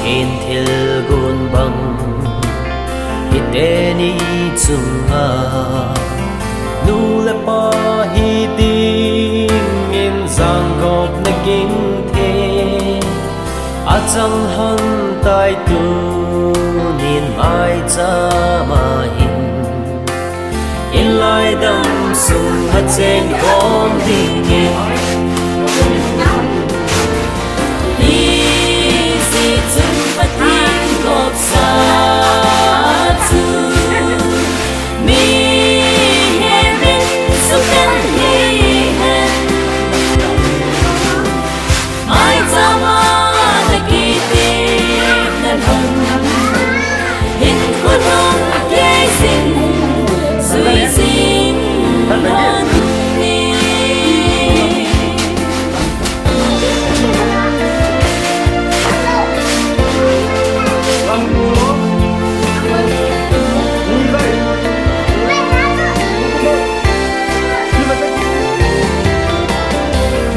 thiên thil gun bang hiteni chunga nu le pa hi ding in zang gop na king the a chang han tai tu nin mai cha ma hin in lai dam sung ha chen kom ding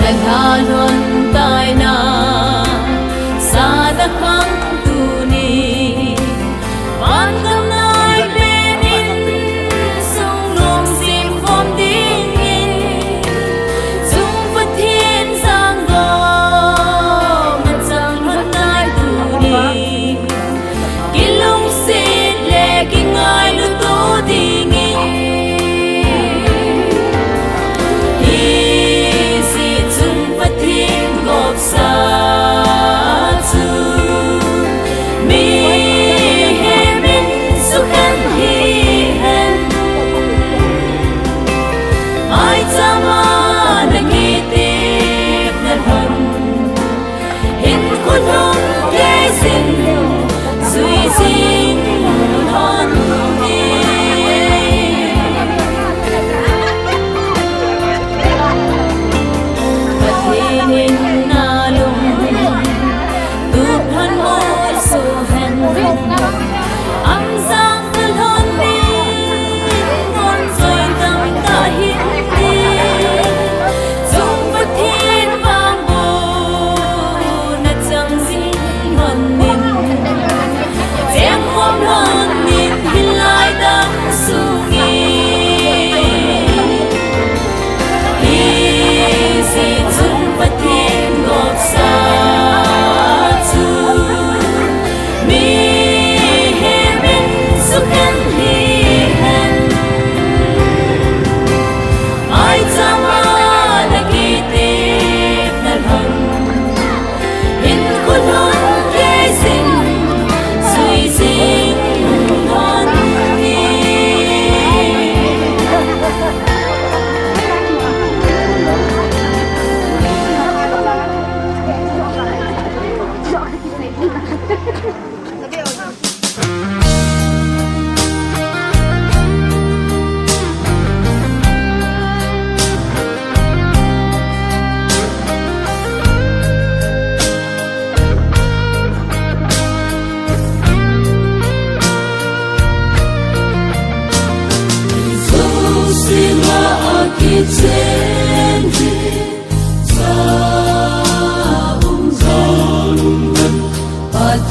Naghanon tayo na sa dakang tuni Bandam na'y benin Sunglong sim khom dingin Dung pathin sang go Man sang hot na'y tuni Kilong sit le kingay luto dingin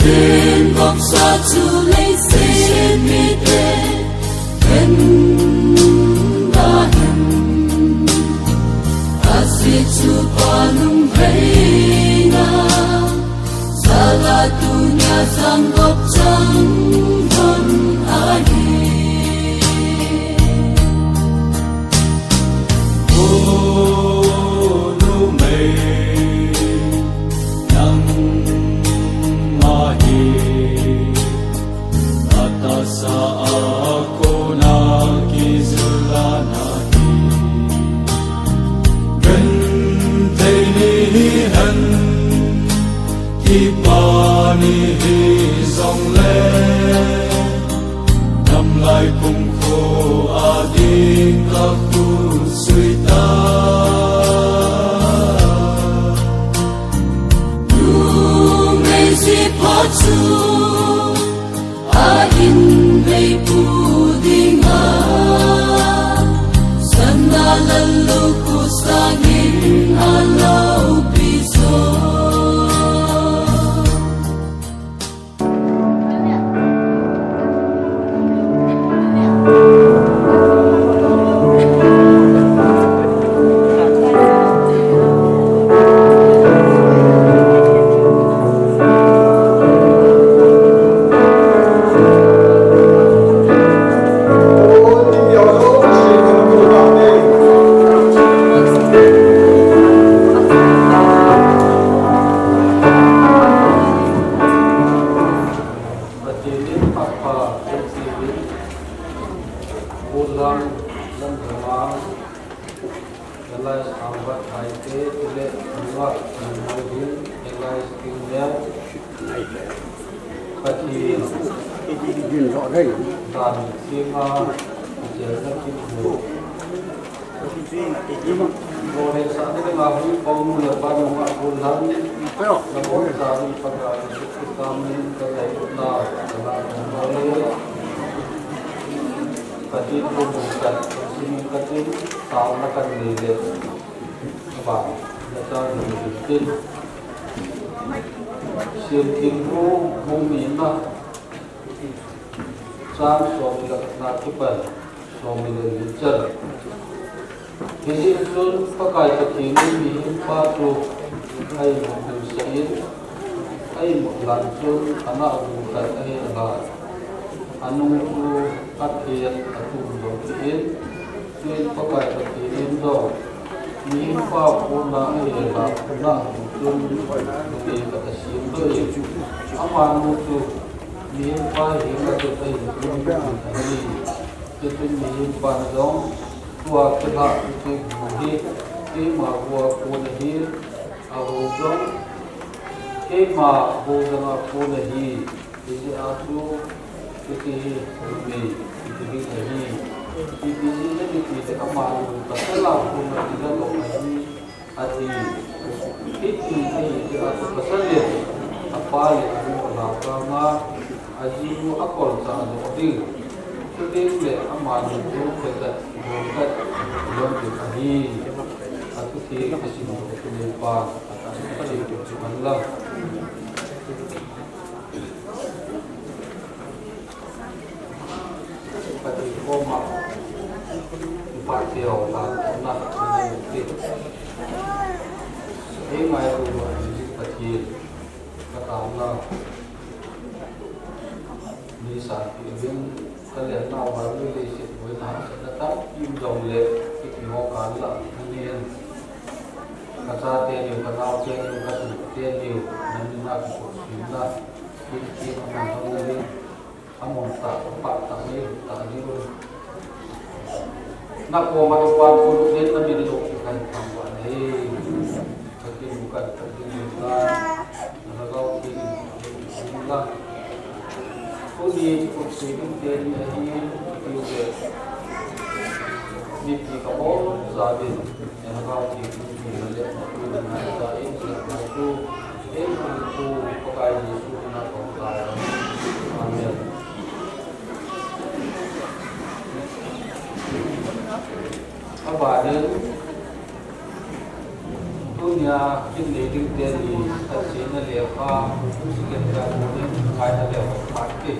Trên góc xa chu lấy xin mi tê Hên đã hên A si chu pa nung hay na Sa la tu nhà sang góc trắng hôn a hi Ô nu mê sa ako nakizulanahi Gantaynihan Kipanihi zongle Namlay kung ko adik aku suita Dumay si Pachu in hay pudinga sandalan kusangin. alaw piso nhìn rõ đây đàn tiếng chế ra kim hồ rồi đến sáng đến là huy phong là ban đầu là buồn lắm phải không là bốn giờ đi phần là cái cam nên cái này cũng là nói cái gì cũng cần xin cái gì sao nó cần gì để và để cho mình tin siêu thiên vũ mong miến là sang so mình là nát cái phần so mình là những chân cái gì luôn có cái thực hiện mình hiện ba trụ hay một điều xảy hay một lần luôn anh nào cũng phải hay là anh nung tu phát hiện anh tu đồ hiện nên có cái thực hiện rồi mình qua cũng đã là cũng là luôn vì cái gì thôi ama mutu miền pa hiện là tôi thấy cũng cái gì cái miền pa đó qua cái là cái mà qua này à hồ giống cái mà hồ giống này cái gì atu cái gì ini kita amal pasal pun tidak lagi hati itu kita pasal dia apa yang nama ajimu akal sana jadi le amal itu kita buat yang dikali atau tidak masih berlepas atau tidak cumanlah pada koma Partiau lah, nak menyebut ini mai rumah ini kecil, katakanlah di saat ini kalian tahu baru listrik boleh tetap jauh lek mau kalah ini kata dia kenal dia kasih dia nanti nak sudah ini mana lagi amon tak empat tak ni nak pemasukan produk nanti dilakukan tambahan jadi bukan tertinggal kalau tinggal kuni kursi dari juga di kamu zabin yang kalau tinggal dengan zain itu pakai itu nak pakai ambil apa ada dunia ini di sini lepas sekitar mungkin ada lepas parti.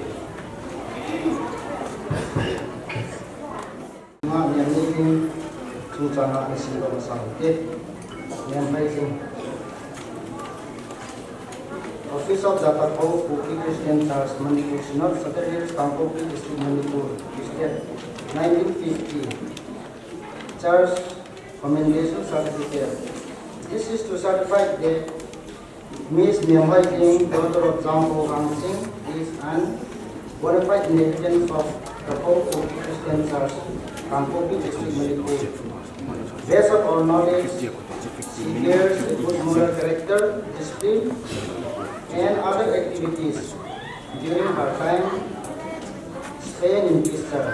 Yang ini suasana kesimpulan sampai yang baik. Office of Zapako, Kuki Christian Church, Manipur, North Secretariat, Kampopi District, Manipur, State, 1950. Church Commendation Certificate. This is to certify that Miss Myamhai King, daughter of Jampo Hang Singh, is an bona fide inhabitant of the Kuki Christian Church, Kampopi District, Manipur. Based on our knowledge, she bears a good moral character, discipline, and other activities during her time staying in this church.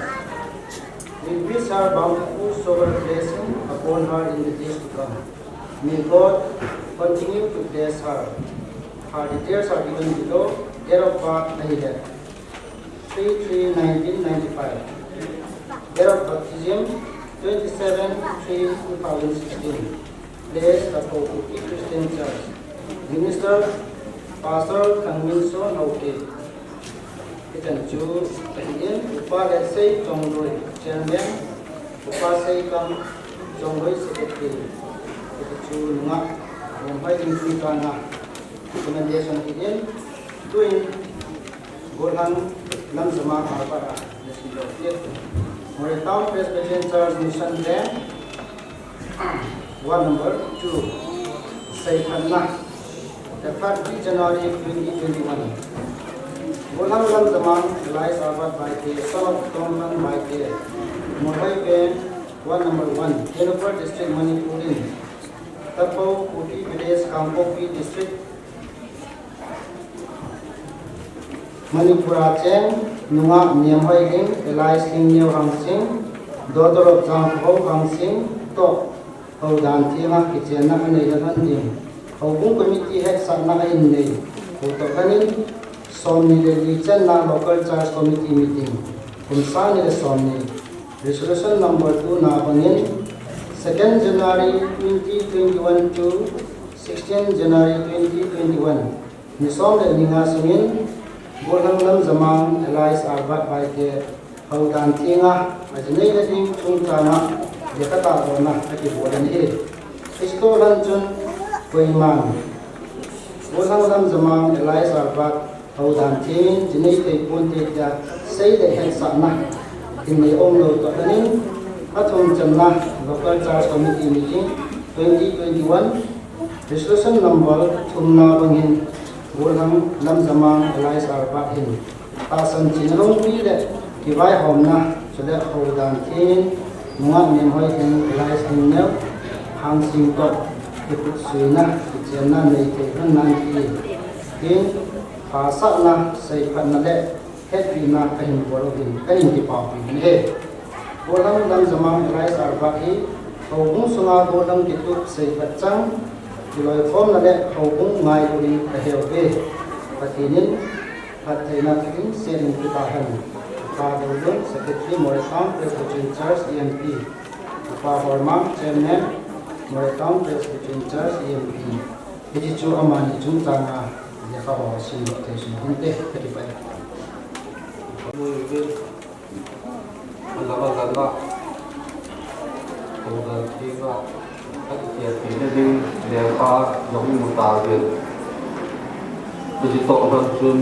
We wish her bountiful sober blessing upon her in the days to come. May God continue to bless her. Her details are given below. Date of birth Nahidat 3/3/1995. Date of baptism 27/3/2016. Place the Kuki Christian Church. Minister Pastor Kangminso Nauke. Chu Indian Upa Lesai Chongroi Chairman Upa Saikam Chongroi Secretary Chu Nunga Mumbai Inclusive Recommendation Indian doing Golan Lamsama Harpara Moretown Presbyterian Church Mission Land 1 number 2 Saikhanna the 3rd January 2021 Golan Zaman lies about by the son of Tomman by the Mumbai Pen 1 number 1 Jennifer District Manipurin Tapo Kuki Village Kampopi District Manipura Chen, Nunga Niam Hoi Ling, Elias Ling Neo Hang Sing, Daughter of Zhang Ho Hang Sing, To, Ho Dan Tima, Kitchen Nakane Han Ning, Ho Bung Committee Head San Naka In Nei, Ho Tokanin, Somni the Lichen Na Local Church Committee Meeting, Kumsani the Somni, Resolution number 2 Na Bangin, 2nd January 2021 to 16 January 2021, Nisom the Ninga Sungin, Bolang Lam Zamang, Elias Arbat by the Haudan Tinga, Ajane the Ding Chungtana, Yakata Bona, Aki Bolan Hill, Istolan Jun, Kuiman, Bolang Lam Zamang, Elias Arbat, Haudan Ting, Janete Ponte, say the head Sana, in the Omlo Tokanin, Atom Jamna, Local Church Committee Meeting 2021, Resolution number Tumna Bangin. Bolang Lam Zamang Elias Arbat Hin Tasan Chinalong Pile Kivai Homna Sode Haudan Tin Nunga Niam Hoi Hin Elias Hinnel Hang Sing Tok Kiput Suina Kichena Neite Han Nanki Tin Pasak Na Saipat Nade Het Pina Kahin Borohin Kahin Kipau Pin He Bolang Lam Zamang Elias Arbat Hi Hobung Sunga Bolang Kituk Saipat Chang Kiloi form na le hobung ngai uri kaheuke patinin patena king selling kitahan Padolun Secretary Moreton Presbyterian Church EMP Hormang Chairman Moreton Presbyterian Church EMP Ijichu amani chung tanga yaka ho sin location hinte katipai Mungkin lama-lama kemudian kita ini di daerah yang mutakhir, begitu orang pun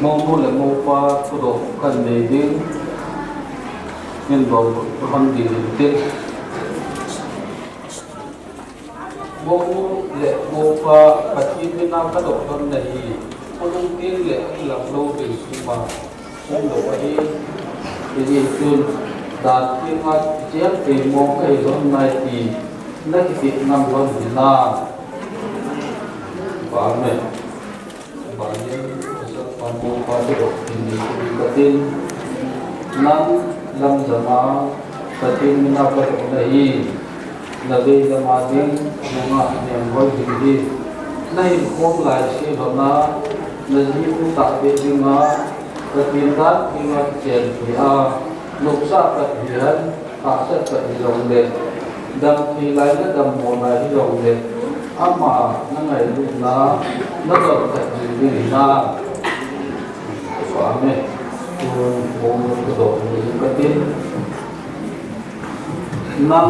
mampu le mampu kudo kan neding, yang dua orang dihitung, mampu le mampu pasti bina kudo kan nahi, mungkin le lalu di semua, semua ini pun dan kita siap demo ke zon naik nak kita nampak bina, banyak besar pampu pada ini katin nam lam zaman katin mina perunai nabi zamadin nama yang boleh jadi naik kom lagi bana nazib tak berdima katin tak ingat cerita Nuksa kehadiran aset kehadiran deh dan nilainya dan mulai hilang deh ama nangai luna nagar kehadiran suami turun umur kedua ketin enam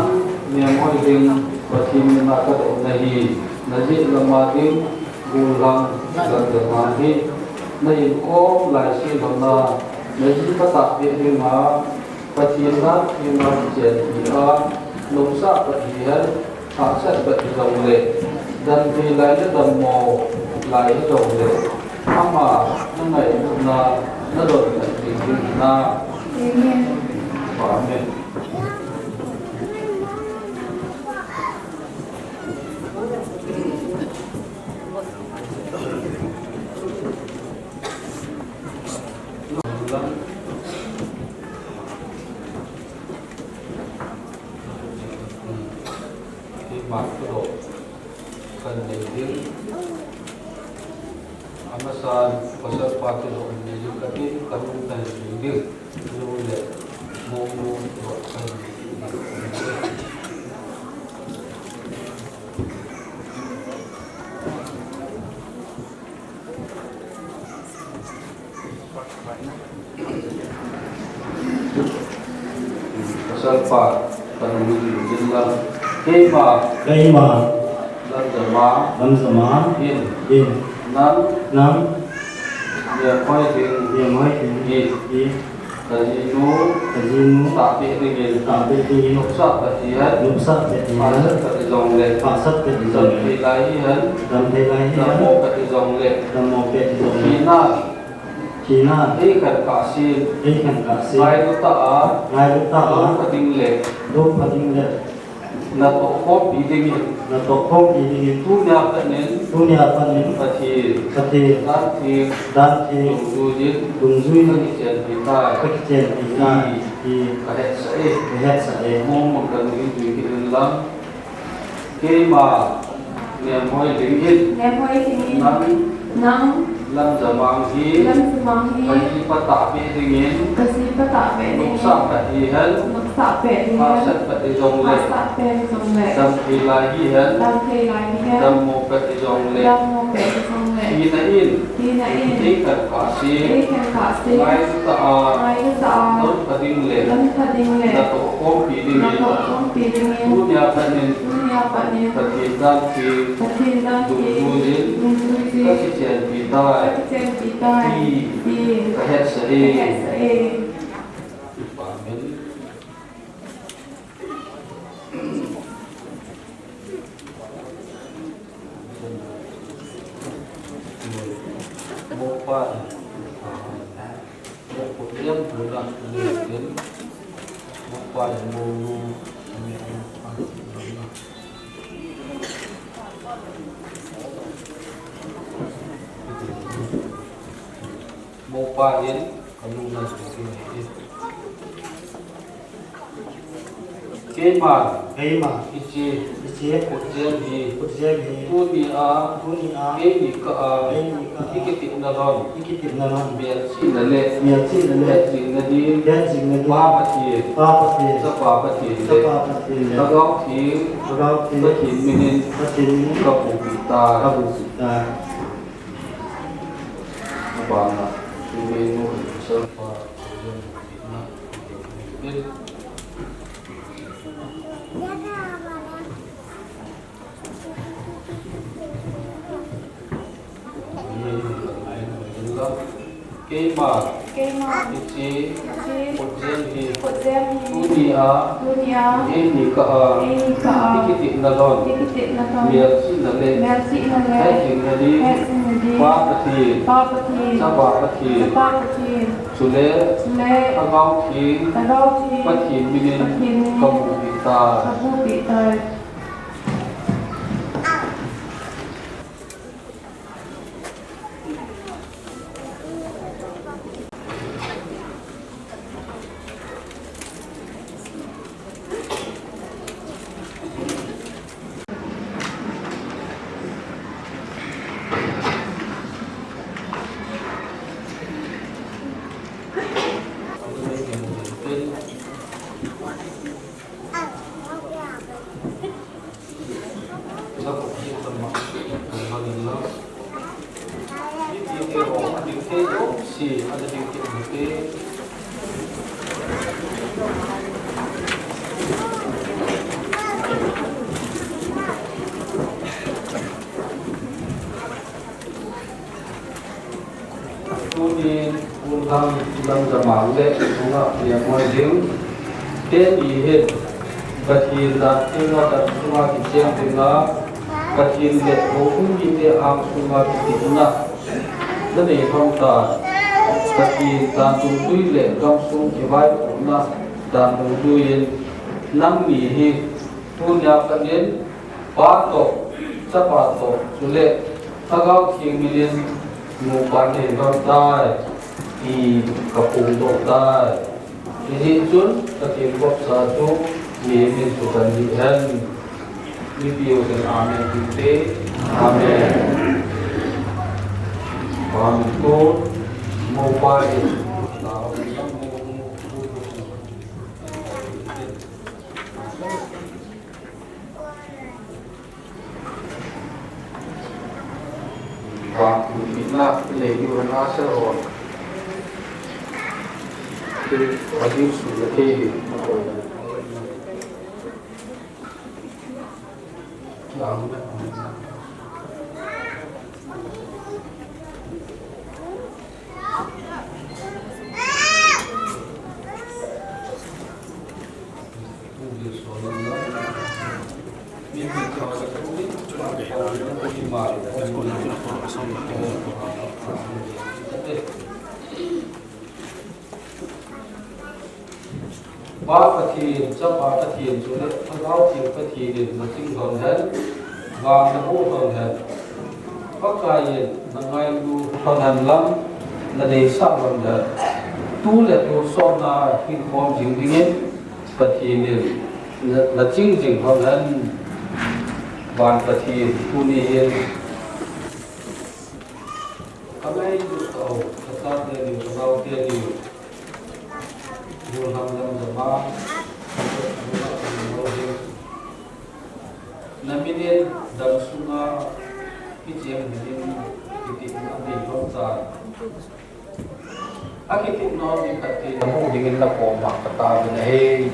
memori dengan batin nakat nahi najib lamatin ulang dan termati naik kom lagi bana najib tak berdima Patienlah iman jadiah, nuksa kehadiran aset kehadiran leh dan nilainya dan mau lain dong leh ama nangai na nadon kehadiran na amin. Makro kan neding amasan pasal patu lo neding kati tamu dan neding nule momo kan pasal pat kan neding jilla Kema, Lam Zaman, In, Nam, Dia Mai, Kajinu, Tapi Tingin, Nuksa Katihan, Pasat Ketizong, Damhilaihan, Damo Ketizong, Kina, Ikan Kasih, Ngai Lutaan, Duk Pating na to ko bidingi na tokong ini punya kanen dunia panin pati pati nanti dan tujin tunjui kecil kita kecil kita di kahet saya lihat saya mau makan itu kita lang kema ne moi dingin nghe hơi thì nan nang lang jamang hi lâm mang hi kai pata be dingin kasi pata be ni nuk sam ka hi han nuk sa be ni pa sat pa de jong le sa be song le dam thi lai hi han dam thei lai ni ha dam mo pa de jong le dam mo be song le hi na in ti na in thi ka ka si ti kan ka si ngai ta a ai sa dot pa ding le lâm tha ding le na to ko pi ding na ni to kong pi ding ni tu nya kanen dunia pa ni pati dan thi pati dan ki tujin tunjui ka kecil kita kecil kita di kahet saya saya pamen mopan kemudian bulan kemudian mopan mulu mopan kandungan seperti keman kema isi isi kujian di kujebi dunia dunia ini ke ini ka ikitik naron ikitin naman biar si nale miyatin na biar si nadi dan sing na papati papati sapapati sa papati na tagaw ki rauti batin minin patin kapupita kabusita abana sumenu sapa Kema kema isi kujian di kujian dunia ini ke ini ka ikitik naron ikitit na to biar si nale merci na le Hajing nadi merci na di papati papati sapapati papati sule le agaw ki tagaw ti patin minin kapupita kabuti tar ada di Kunin ulang jamang le bunga yang moi ding ten ihin batin da tinga da bunga kiceng tinga batin le bokung ite ang bunga kitina dan ei thong ta batin dan tung tui le gam sung ki vai na dan tung tuin nang ni hi punya kanen pato sapato sule tagaw king milin mu pane non dai i kapung do dai ini chun katin kop sa tu ni min su kan ni han ni piu kan amen kite amen amen ko mu pane Bina lagi berasa orang wajib sudah ini ba pati cha ba pati chu le thau thi pati le na ting thon han wa na bu thon han ba kai na ngai lu thon han lam na de sa lam da tu le tu so na ki khom jing ding pati le na ching jing thon han ban pati tu ni he kamai du tau ta de ni tau de ni Yul ham lam jama naminin dam sunga kijem din kitik na di lomsa akitik no di kati namu dingin na ko ma kata na he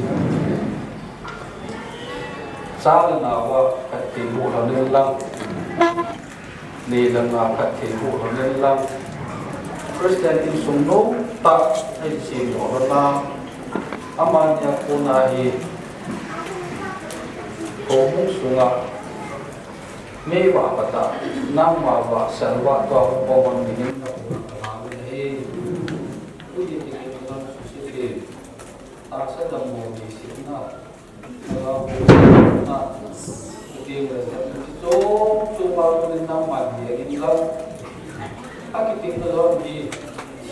sala na wa kati lu lo lang ni lang na kati lu lo lang Christian in sumno ta ai si lo na amanya kunahi Omong sunga mewa pata nama wa sarwa to pomon dingin na kami he uji tingin na susike asa damo di sina kalau na uting so cuma dengan nama dia ini lah akiting na di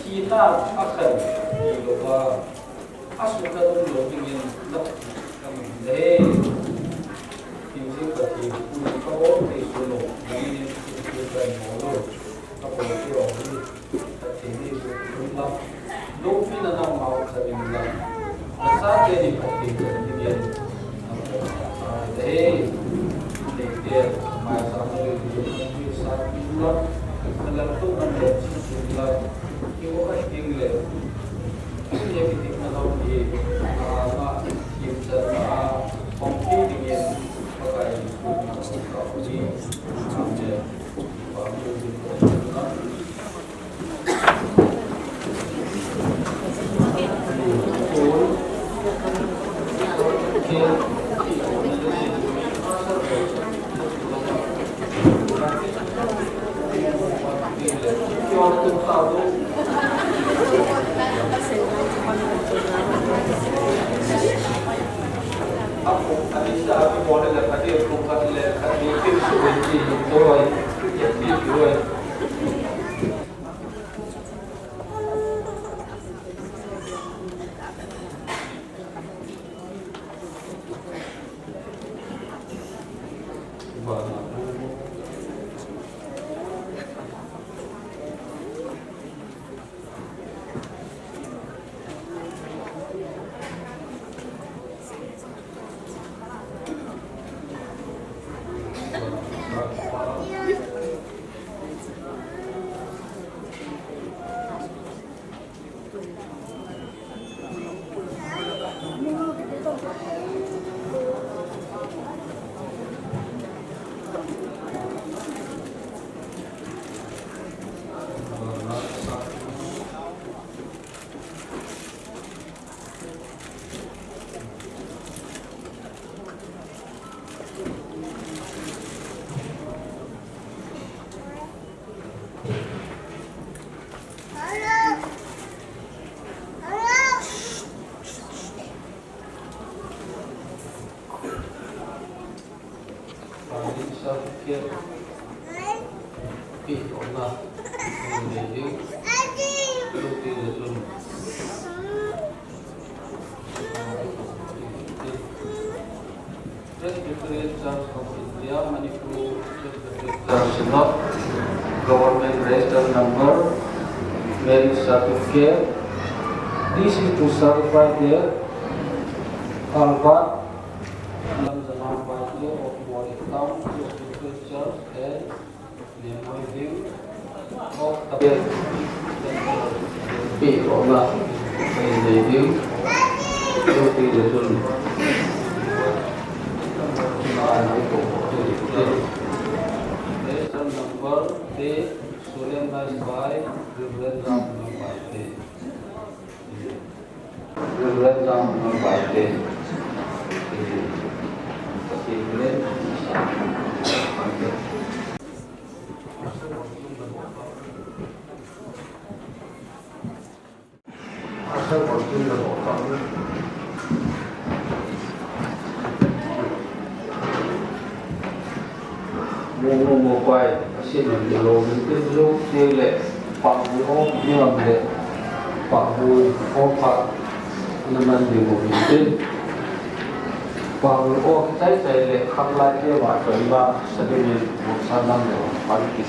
kita akan di luar asuka dulu ingin nak kami deh tinggi pati kau di solo ini kita molo apa itu orang pati ini sudah dopi nana mau sabingla asal jadi pati jadi deh dia masa itu satu bulan dalam tu ada sebulan itu kan tinggal ini kita kalau di apa kita komplit dengan pakai kau di saja baru aku tadi saya boleh lihat dia bukan lihat dia film seperti itu ya video government register number, marriage certificate. This is to certify their Albat, Lamzana Bajle of Wadi Town, Church, and the Moivim of the P. Ola, and the Vim, register number, they solemnized by Reverend Ram Nambate. Reverend Ram Nambate. Asal mô quay xin mình lô mình tin lúc tiêu lệ phạm vũ ô nhầm lệ phạm vũ ô phạm nên mình điều một mình tin phạm vũ ô trái trái lệ khắc lại tiêu và trời ba sẽ đi một sao năm để phán kịp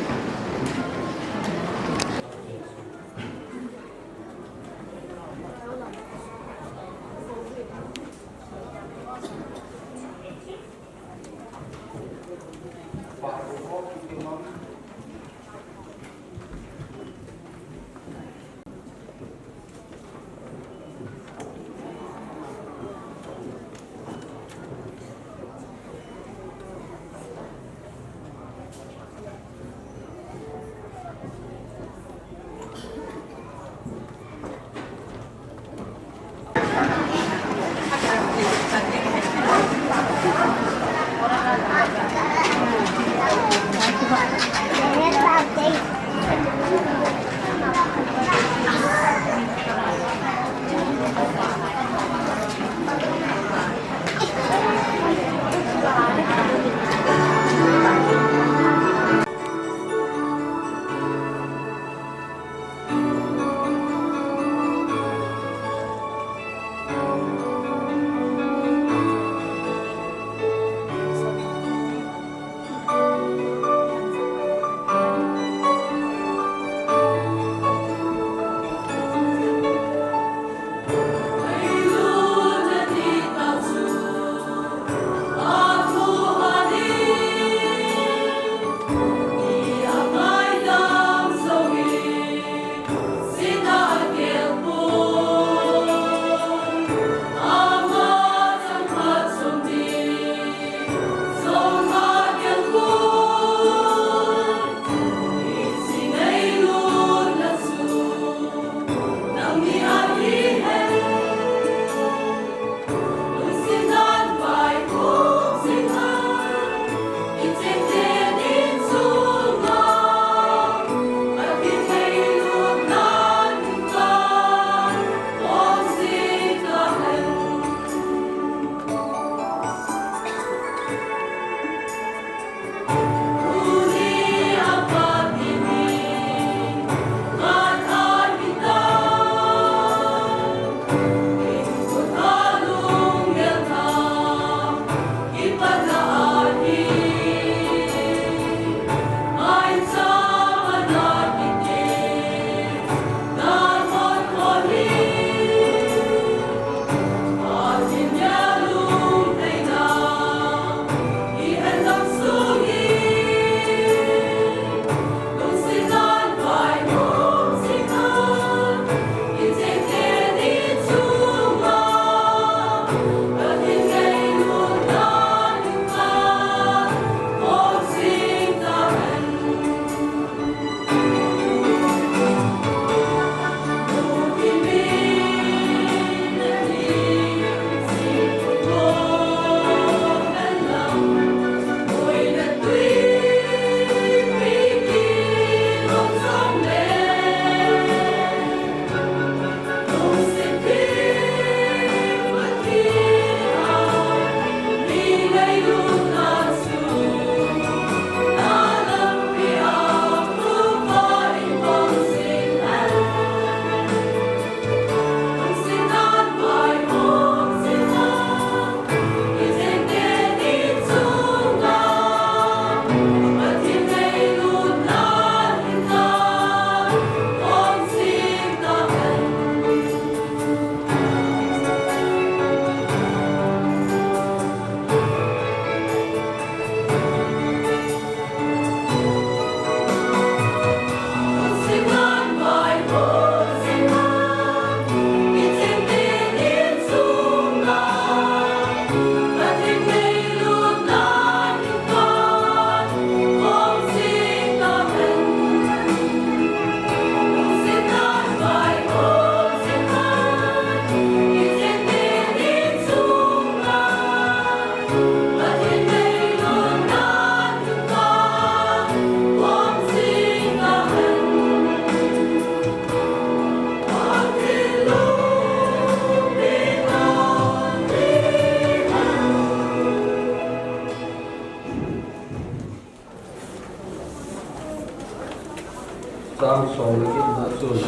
trang song lagi na chun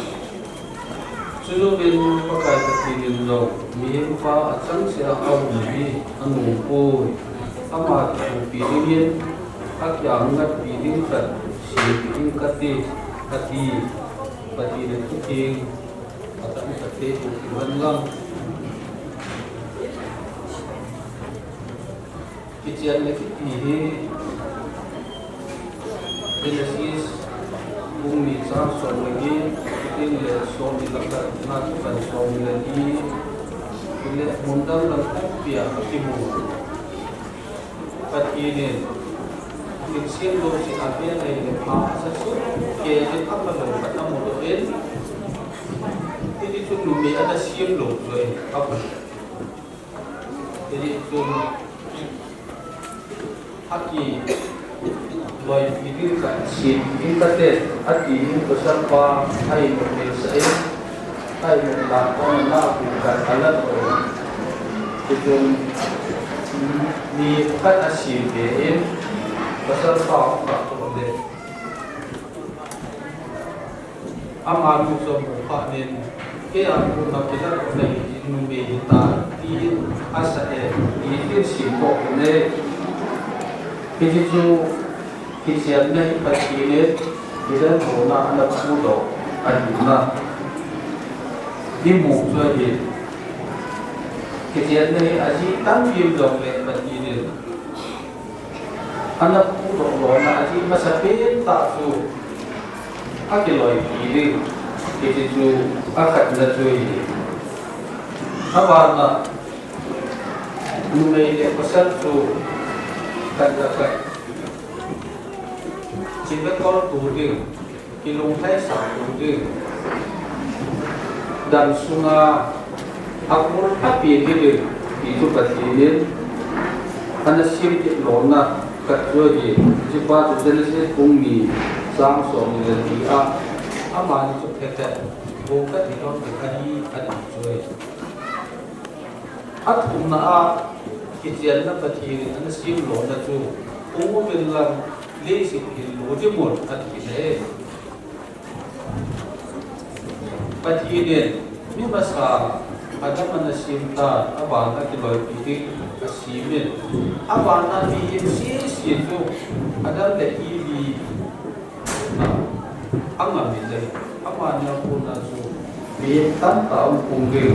chuju bin pakai takin lo mi pa achang sia au ni anu po ama tu pirin ak yang ngat pirin kat si pirin kati pati le tuking atau kati tukiran lang kijian lagi ini Genesis bumi sang som lagi le som dilakukan nakukan som lagi le mundang dan pia akimu pati ini Insian lo si abian ay lepa sasu kaya din apa lo kata mo doin jadi tu lumi ada siam lo doin apa jadi tu haki loy ini kan si intate haki besar pa ay bersai ay melakon na bukan alat itu di kan asyik dia pasal kau tak boleh. Amal musuh muka ni, kaya aku nak bilang lagi numbi kita di asal di sibuk ni, kejuju kisian ni pasti ni kita guna anak muda aduna di muka ni, kisian ni aji tanggil dong le pasti ni. Anak muda lona aji masapin tak su akiloi ini itu akad najui abana numai le pasal su kadakai cinta kau tuding kilung hai sa tuding dan sunga akmur api gitu itu patilin ana sim lona katjoji jipa Genesis bumi sang som ni a ama ni chukete boka dinon kani adi joy athumna a kijian na pathi an sim lo na chu umu bin lam le si ki lo de mon adi ne pathi ne mi masa ada mana simta abana ki loy pi asimin abana bi si itu ada lagi di angam ini abana pun nasu bi tan tahu pungge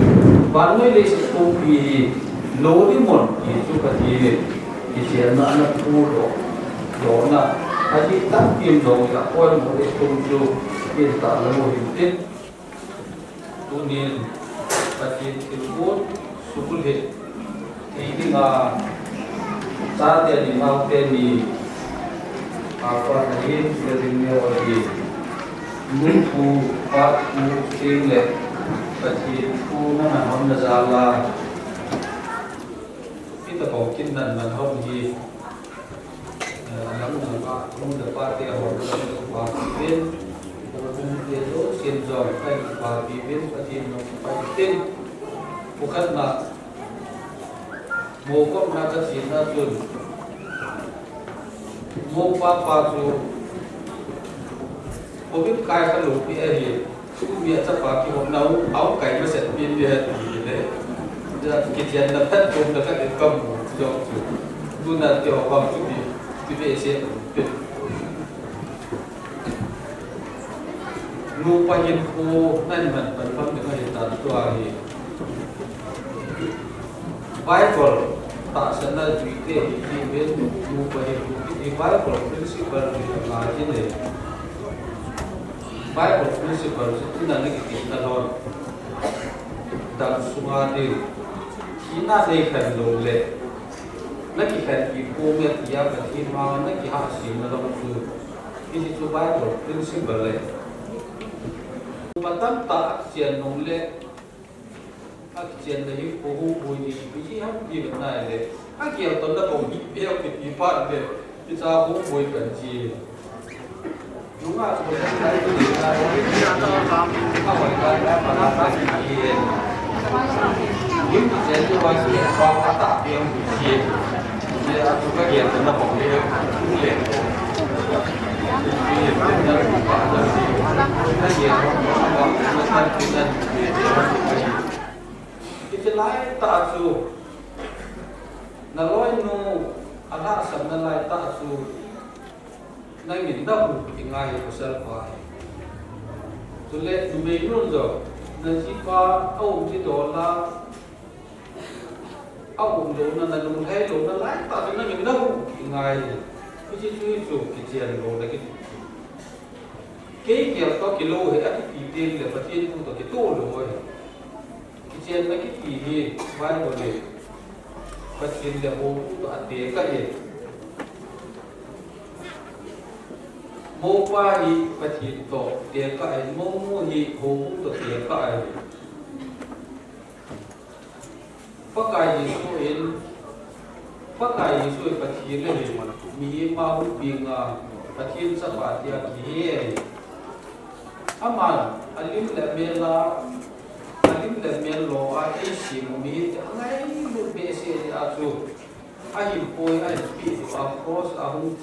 banoi le se punggi lodi mon itu katine isiana anak pulo dona aji tak kim dong la pon mo le pungju kita lalu hitin tunin patin tilbut sukul hit ini nga saat yang dimaukan di apa tadi seringnya oleh mutu paku single patin ku na hom na zala kita mungkin dan manhom di alam na kung dapat ya hom na pakin itu sinjong kai pakin patin no patin bukan na mokok na kasina jun mokpa pasu covid kai ka lupi eri dia cepat ki nau au kai ma set pin dia ni dia kijian na tat jom da ka kam jom tu guna ti ho kam tu di be se nu pa yin ko nan man ban pam de ka ta tu ari Bible tak sana juite di ben mu pada di Bible prinsipal di ngaji ni Bible prinsipal itu nanti kita lawan dan sungade kita dekat lole nanti kan ibu media berima nanti hasil dalam tu ini tu Bible prinsipal le batang tak sian lole Akian dari pohon bui biji ham di mana le? Akian tanda pohon biar kita part le, kita pohon bui kanci. Cuma sebenarnya itu dia awal kali mana lagi? Ini jadi wajib bawa tak yang biji. Dia juga dia tanda pohon biar le. Ini benar bukan dari la sam na lai ta su nai min da hu ingai ko sal pa tu le tu me nun zo na ji pa au ji do la au lo na na lu hai lo na lai ta na min da hu ingai ki ji chu ki chen lo da ki cái kiểu có cái lô hệ ác kỳ tiên là phát triển không có cái tô rồi cái trên mấy cái kỳ gì vai của mình phát triển là mô có ăn tiền cái gì mô qua thì phát triển tổ tiền cái mô mô thì hồ cũng tổ tiền cái phát cái gì số in phát cái gì số phát triển là gì mà mi mau bình phát triển sản phẩm thì cái amal alim le mela lo a isi mi ngai lu be se a chu a him poi a pi a cross a hung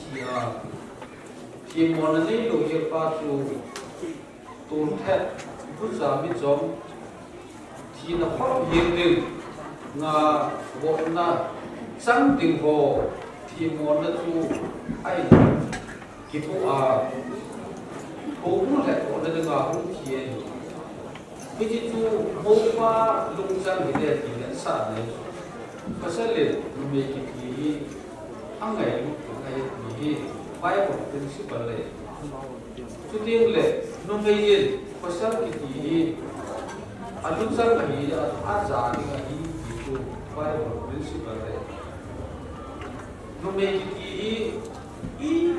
thi mon nei lo ye pa chu tur the bu za mi chom thi na phok yin din nga bo na sang ting ho thi mon na chu ai ki pu a cũng là có nơi nào cũng thiền cái gì chú mô pha lung sang cái này thì nhận sản này có sẽ liền về cái hàng ngày thì bài của tên sư bảo lệ chú tiên lệ nó mấy yên có sẽ cái gì lung sang cái gì giá thì cái gì chú bài của tên sư bảo lệ nó mấy cái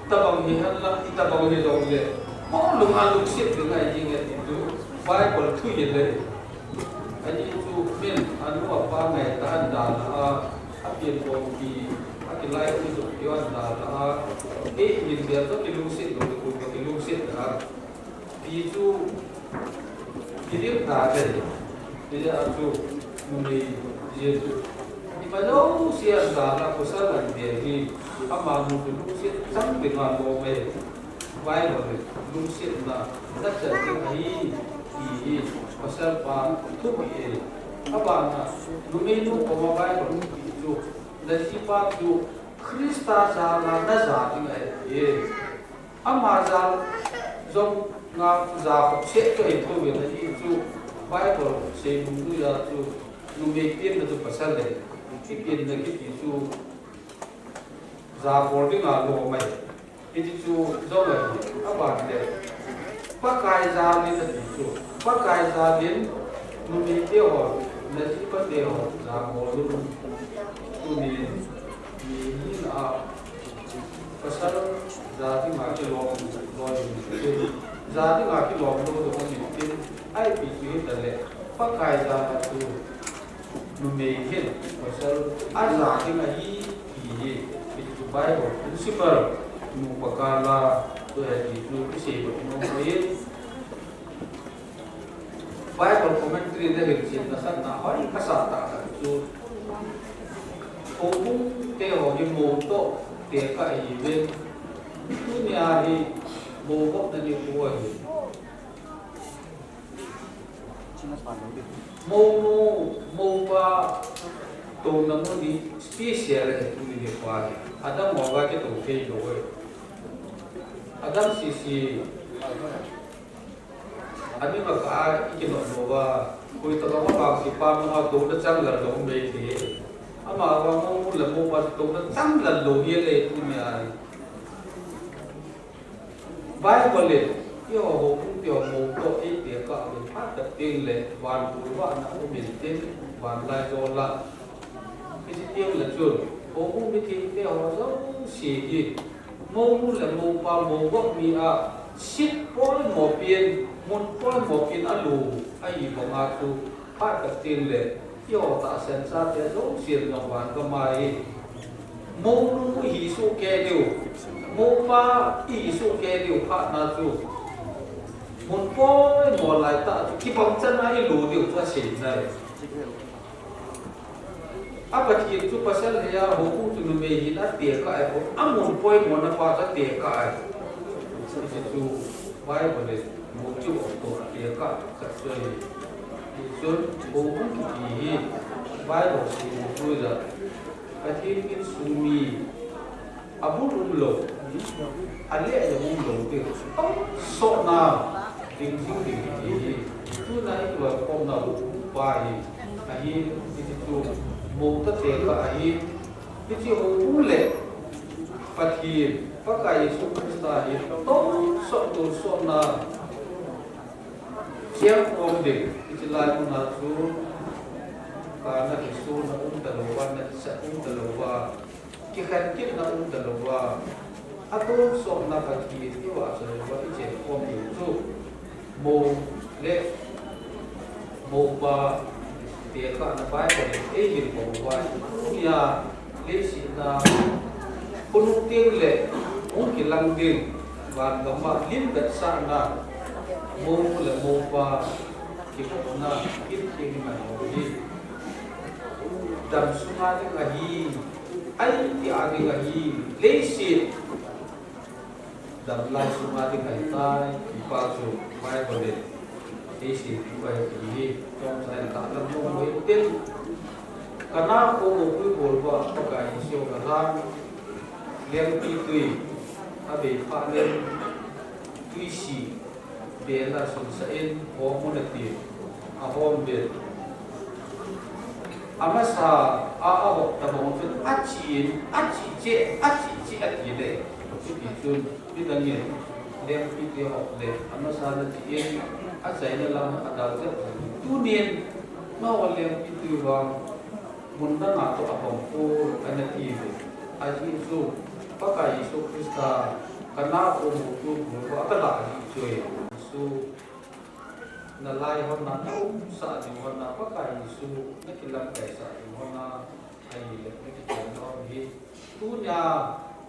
tabang ni hanla itabang ni dong le mo lung an lung sit dengan ai jing itu bai ko thu ye le ai chu men anu apa ngai tahan da la apien ko ki akilai ni tu yo da la ni dia to ki lung sit dong ko ki lung sit da pi chu kirim da ke dia chu muni ye tu ba lo sia da la ko sa la dia ki ama mu lu sit sang bi ma bo me vai lo lu sit na ta cha ti ai i pasal pa tu bi aba na lu me lu ko ma vai lo chu da si pa chu krista sa la na za ti ai e ama za zong nga za ko che to i tu bi na i chu vai lo se mu lu ya chu lu me tin na tu pasal le ki pin na ki chu za boarding a lo mai iti chu zo la a ba de pa kai za ni na ti chu pa kai za din nu mi te ho na ji pa te ho za mo lu tu ni a pasal za ti ma ki lo ni za ti ma ki lo do ni tin ai pi chi ta le pa kai za tu nu mi hin pasal a za ti ma hi Bible principle mu pakala tu hai nu kisi nu koin Bible commentary de hil na san na hari kasata tu obu te ho ni mo to te ka i ben tu ni ari mo ko na ni ko ai mo ba to na mo di special tu ni de kwa Adam moga ke to ke lo Adam sisi ani ma ka ki no no ba koi to ba ba si pa ma to da chang la lo me thi ama ba mo la mo ba to da chang la lo ye le tu me ai Bible le yo ho ku yo mo to e te ka le pa ta tin le wan ku wa na o min tin wan lai do la ki ti tiang la chu Obu mi ti te ho zo si ji mo mu la mo pa mo wa mi a sit pol mo pien mon pol mo pien a lu ai bo nga tu pa ka tin le yo ta sen sa te zo sien no wan ka mai mo lu hi su ke diu mo pa i su ke diu pa na tu mon pol mo lai ta ki pom chan na i lu diu cha sin nai apa ki tu pasal ya hukum tu me hina te ka ai ko amun poi mo na pa ta te ka ai tu vai bole mo chu to te ka ka so sun hukum ki Bible si tu da katin in sumi abu lo ale ya lo ke so na ding di tu na itu kom na pai ai itu mo ta te ka ai itu ule patin pakai Yesus Kristus itu so na siap om dek istilah munafik karena Yesus na dalawa na sa dalawa kikat na dalawa atau so na pagi ituasa buat ije om itu mo le mo ba dia ka na bai ko le mo ba ya le si na punung ting le mungkin lang din ban gama lim gat sa na mo le mo ba kita na kiting na di dan sungai ngahi ai ti agi ngahi lesit dan lai sungai ngahi tai di pasu mai bode lesit bai di trong sai ta lam mo mo tin kana ko mo ku bol ba pakai sio galang liang pi tui abe pa len tui si be la sun sa in ho mo na ti a hom be amasa a ta bong fit a chi je le ti pi chun pi dan ye liang pi ti ho le amasa na ti in a sai na lam a da je tu nien ma wa liang pi tu wa mun da na to a bong ko ana ti be a ji su pakai Yesus Kristus karena umur bahwa adalah itu Yesus nalai hona saat di hona pakai Yesus nakilam kaisa di hona ai lekti kono hi tunya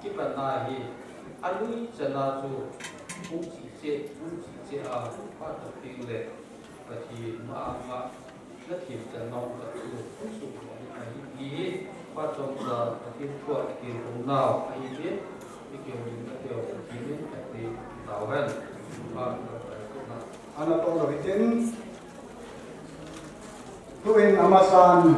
kita nahi alui jana tu uji je a pada pile bagi ma nakim jana tu su ai hi patong da tin kuat tin unau ai biết cái kiểu mình đã điều chỉ biết cách đi tạo hơn Ana tong rawitin tuin amasan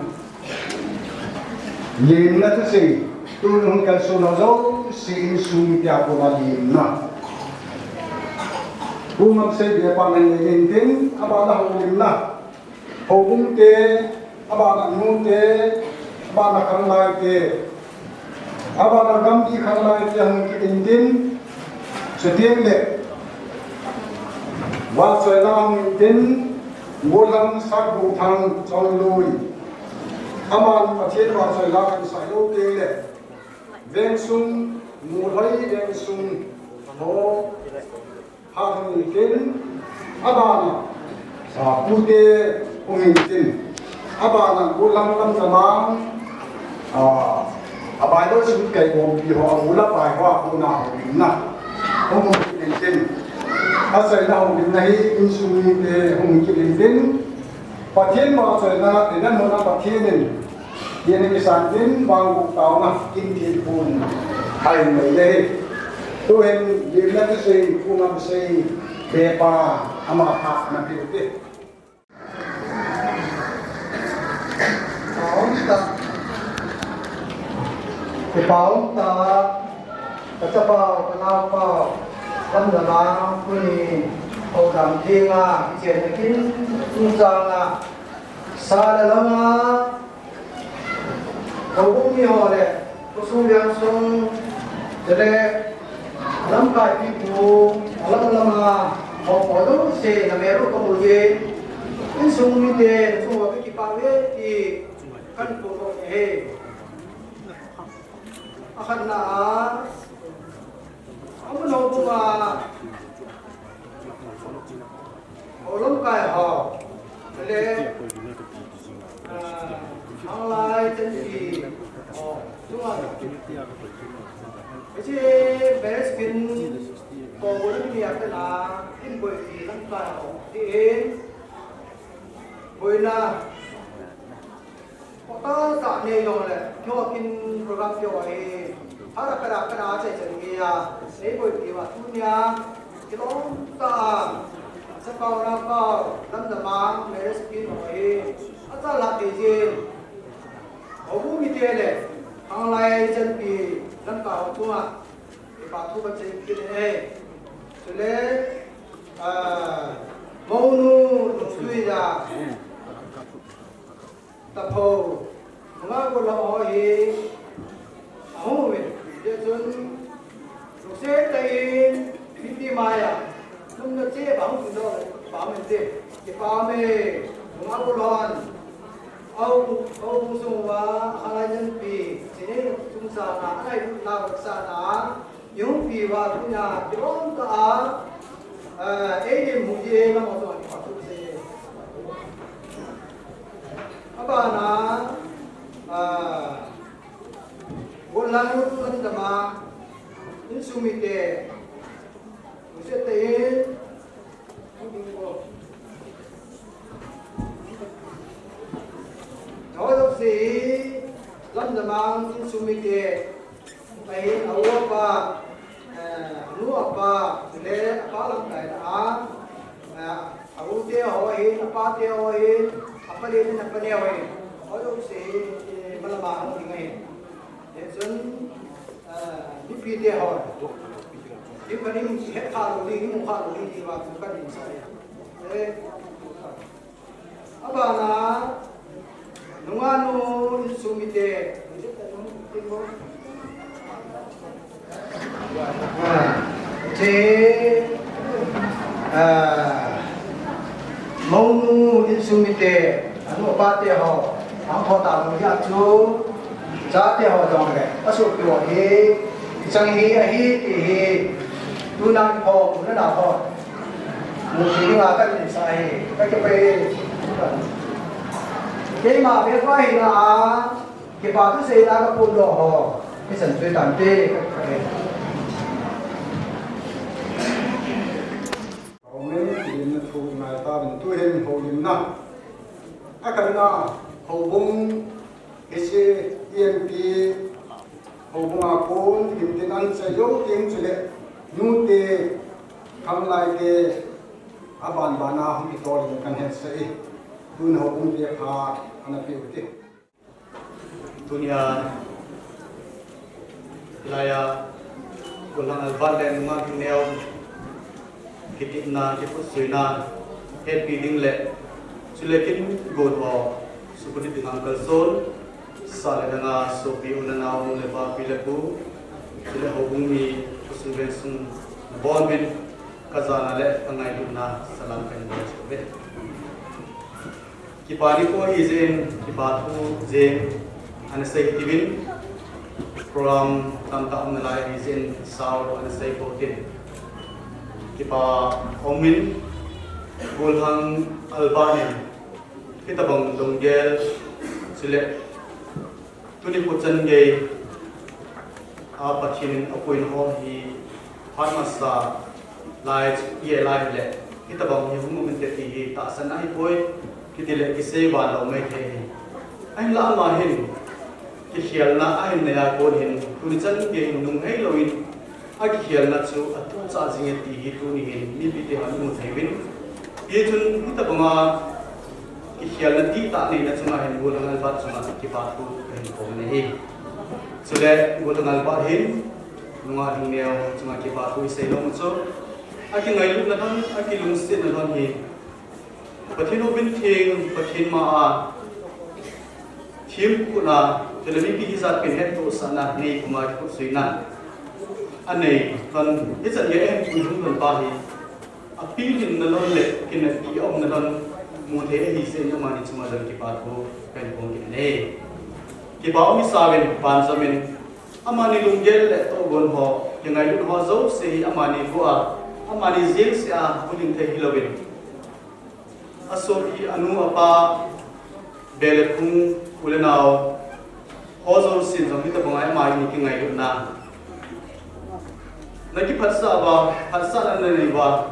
lim na tu si tulung kal sunazo si sum pya ko lim na kumam se de pa men tin abala lim na hobung te abala nu te abana khang lai te abana gam di khang lai te hang ki tin setieng le wa soi nam tin ngolam sak bu thang chong lui aman pathian wa soi la kan sai lo te le veng sung mu lai veng sung ho ha hang tin abana sa pu te ong tin abana ngolam lam tamang abai lo sum kai bom pi ho ngula pai ho ku na na hong ki tin asai na hong din nahi insumi te hong ki tin pathian ma asai na denan mo na pathian nin yen ki san tin bang bu taw na kin thi pun hai mai le to hen yen na se ku na se be pa ama pa na pi te cái báo ta cho báo cái nào báo lâm là bao cái ô đầm thiên à cái chuyện này kín trung giang à xa là lắm à cầu cũng nhiều đấy có số lượng số để lâm cái bị phù lâm à họ có đó xe là mẹ nó có một gì cái số như thế số cái bao nhiêu thì căn cứ vào cái akan na ang ano po olong kaya ho ale ang lai chân gì đúng không cái gì bé skin còn một cái gì là cái bởi vì lắm kaya ho thì bởi là ta tạo nên rồi này cho kinh program cho ấy ada kada chạy chân kia lấy bởi vì mà thu nha cái đó ta sẽ cao ra cao lâm là mang lấy skin rồi ta làm cái gì Obu mitele hanglai jan pi lam ka tua e pa thu ba chei ki e tule monu tui da ta pho ma ko lo hi ho me je chun lu se tai pi maya nung na che ba hu do ba me te ke pa me ma ko lon Âu sung wa halai jan pi sine sung sa na ai na ba sa na yung pi wa tu na ron ta e ye mu ye na mo so ni pa tu se aba na bolan lu kan da ma in sumi te se te Nói đâu gì lâm giờ mang in sumite bay áo apa nu apa le apa lam kai da áo te hoi apa te hoi apa le ni apa le hoi nói đâu gì malama ang ingay để dân đi pi te hoi đi cái này hết khá rồi đi mu khá rồi đi vào chúng ta đi sai đấy apa na Nungano sumite je monu sumite anu pate ho ang khota lu ya chu cha te ho dong le asu pyo he chang hi a hi ti hi tu nang ho na na ho mu si nga ka ni sai ka ke pe cái mà biết quay là cái bà thứ gì đã có buồn đỏ cái sản xuất tạm tê ông ấy thì nó thu ngày ta mình tu hình hồ hình năm ai cần na hồ bung cái gì yên pi hồ bung à phun hình tiền ăn sẽ yếu tiếng chỉ lệ nhu tê cầm lại cái aban bana không bị to thì cần hết sẽ tuân hồ bung việc hà anh phải biết dunia laya gulang alvalen ma kineo kitina kiput suina head feeding le sulekin god ho supudi dengan kalsol sale danga sopi unana le ba pileku sule hobung ni kusuben sung bonben kazana le angai duna salam kan be Kipari ko izin kipatu zen anasay tibin program tamtam nalay izin saur anasay potin kipa omin gulhang albanin kita bang donggel sile tuni puchan gay apachinin apuin ho hi harmasa lai ye lai le kita bang yumu menteti hi ta sanai boy kita lihat kisah walau mereka anh lạ mà hình cái khiel na anh này là con hình tu chân cái nung hay lôi anh cái khiel na chú at tu sa gì thì hi tu ni hình ni bị hắn một thầy bên ये चुन kita banga cái khiel na ti ta này na cuma hình bulan albat cuma cái bát tu hình phong này sudah bulan albat hình nunga hình neo cuma cái bát tu xây lông cho anh cái ngày lúc na thon anh cái lung sit na thon hi Pathin obin thing pathin ma thim ku na telemi pi hizat pen het to sana nei kuma ku suina anei kan hizat ye em ku hum ban pa hi apil in na lon le kin na ti om na lon mu the hi se na mani chuma dal ki pa ko pen pong ki ne ki ba mi sawen ban zamin amani lunggel le to gon ho yangai lu ho zo se amani ko amani zel se a kulin the hilowin asobi anu apa belekung ulenau hozor sin jong kita bangai mai ni kingai na naki phatsa na ni ba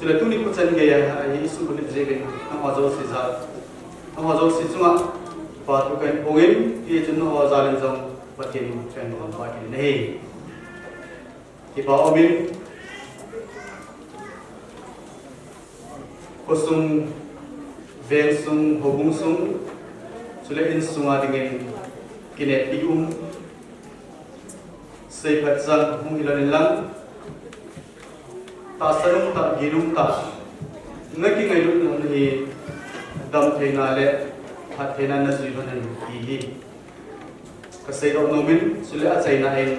chule tuni kuchan ge ya isu bulit jebe na hozor si za na hozor si chunga pa tu kan pogin ye chun no zalen jong patin chen no pa ki nei ki ba obin kosung veng sung hobung sung สุเลอินสุงาดิเงินกินเอติอุมเซพัดซังมุฮิลานิลังตาสนุมตากิรุมตาเงกิไงลุนนี่ดำเทนาเลพัดเทนานาซุยบันฮีฮีก็เสดอโนมินสุเลอาใจนาเอง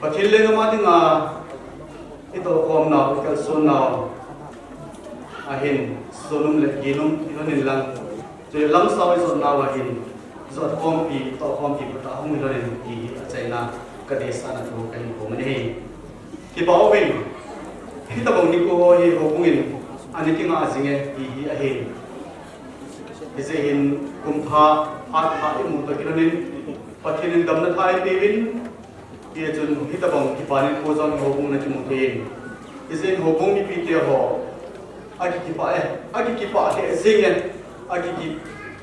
พอทิลเลงมาดิงาอิโตคอมนาอิกัลโซนาอาหินโซนุมเลกินุมอิโนนิลังจุลังสาวอิโซนาวาหินจอดคอมปีต่อคอมปีปะตาหุ่นเราเรียนที่ใจน่ากระเดสานาทุกันผมนี่ที่บอกว่าที่ตะบงนิโก้เฮโฮบุงินอันนี้ที่มาสิงเงที่อาหินที่เห็นกุมภาอาภาอิมุตะกิรนินปัจจุบันดำนัทายปีวินที่จนที่ตะบงที่ปานิโคจรโฮบุงนัจมุเทนที่เห็นโฮบุงมีปีเตียหออากิกิปะเฮสิงเงอากิ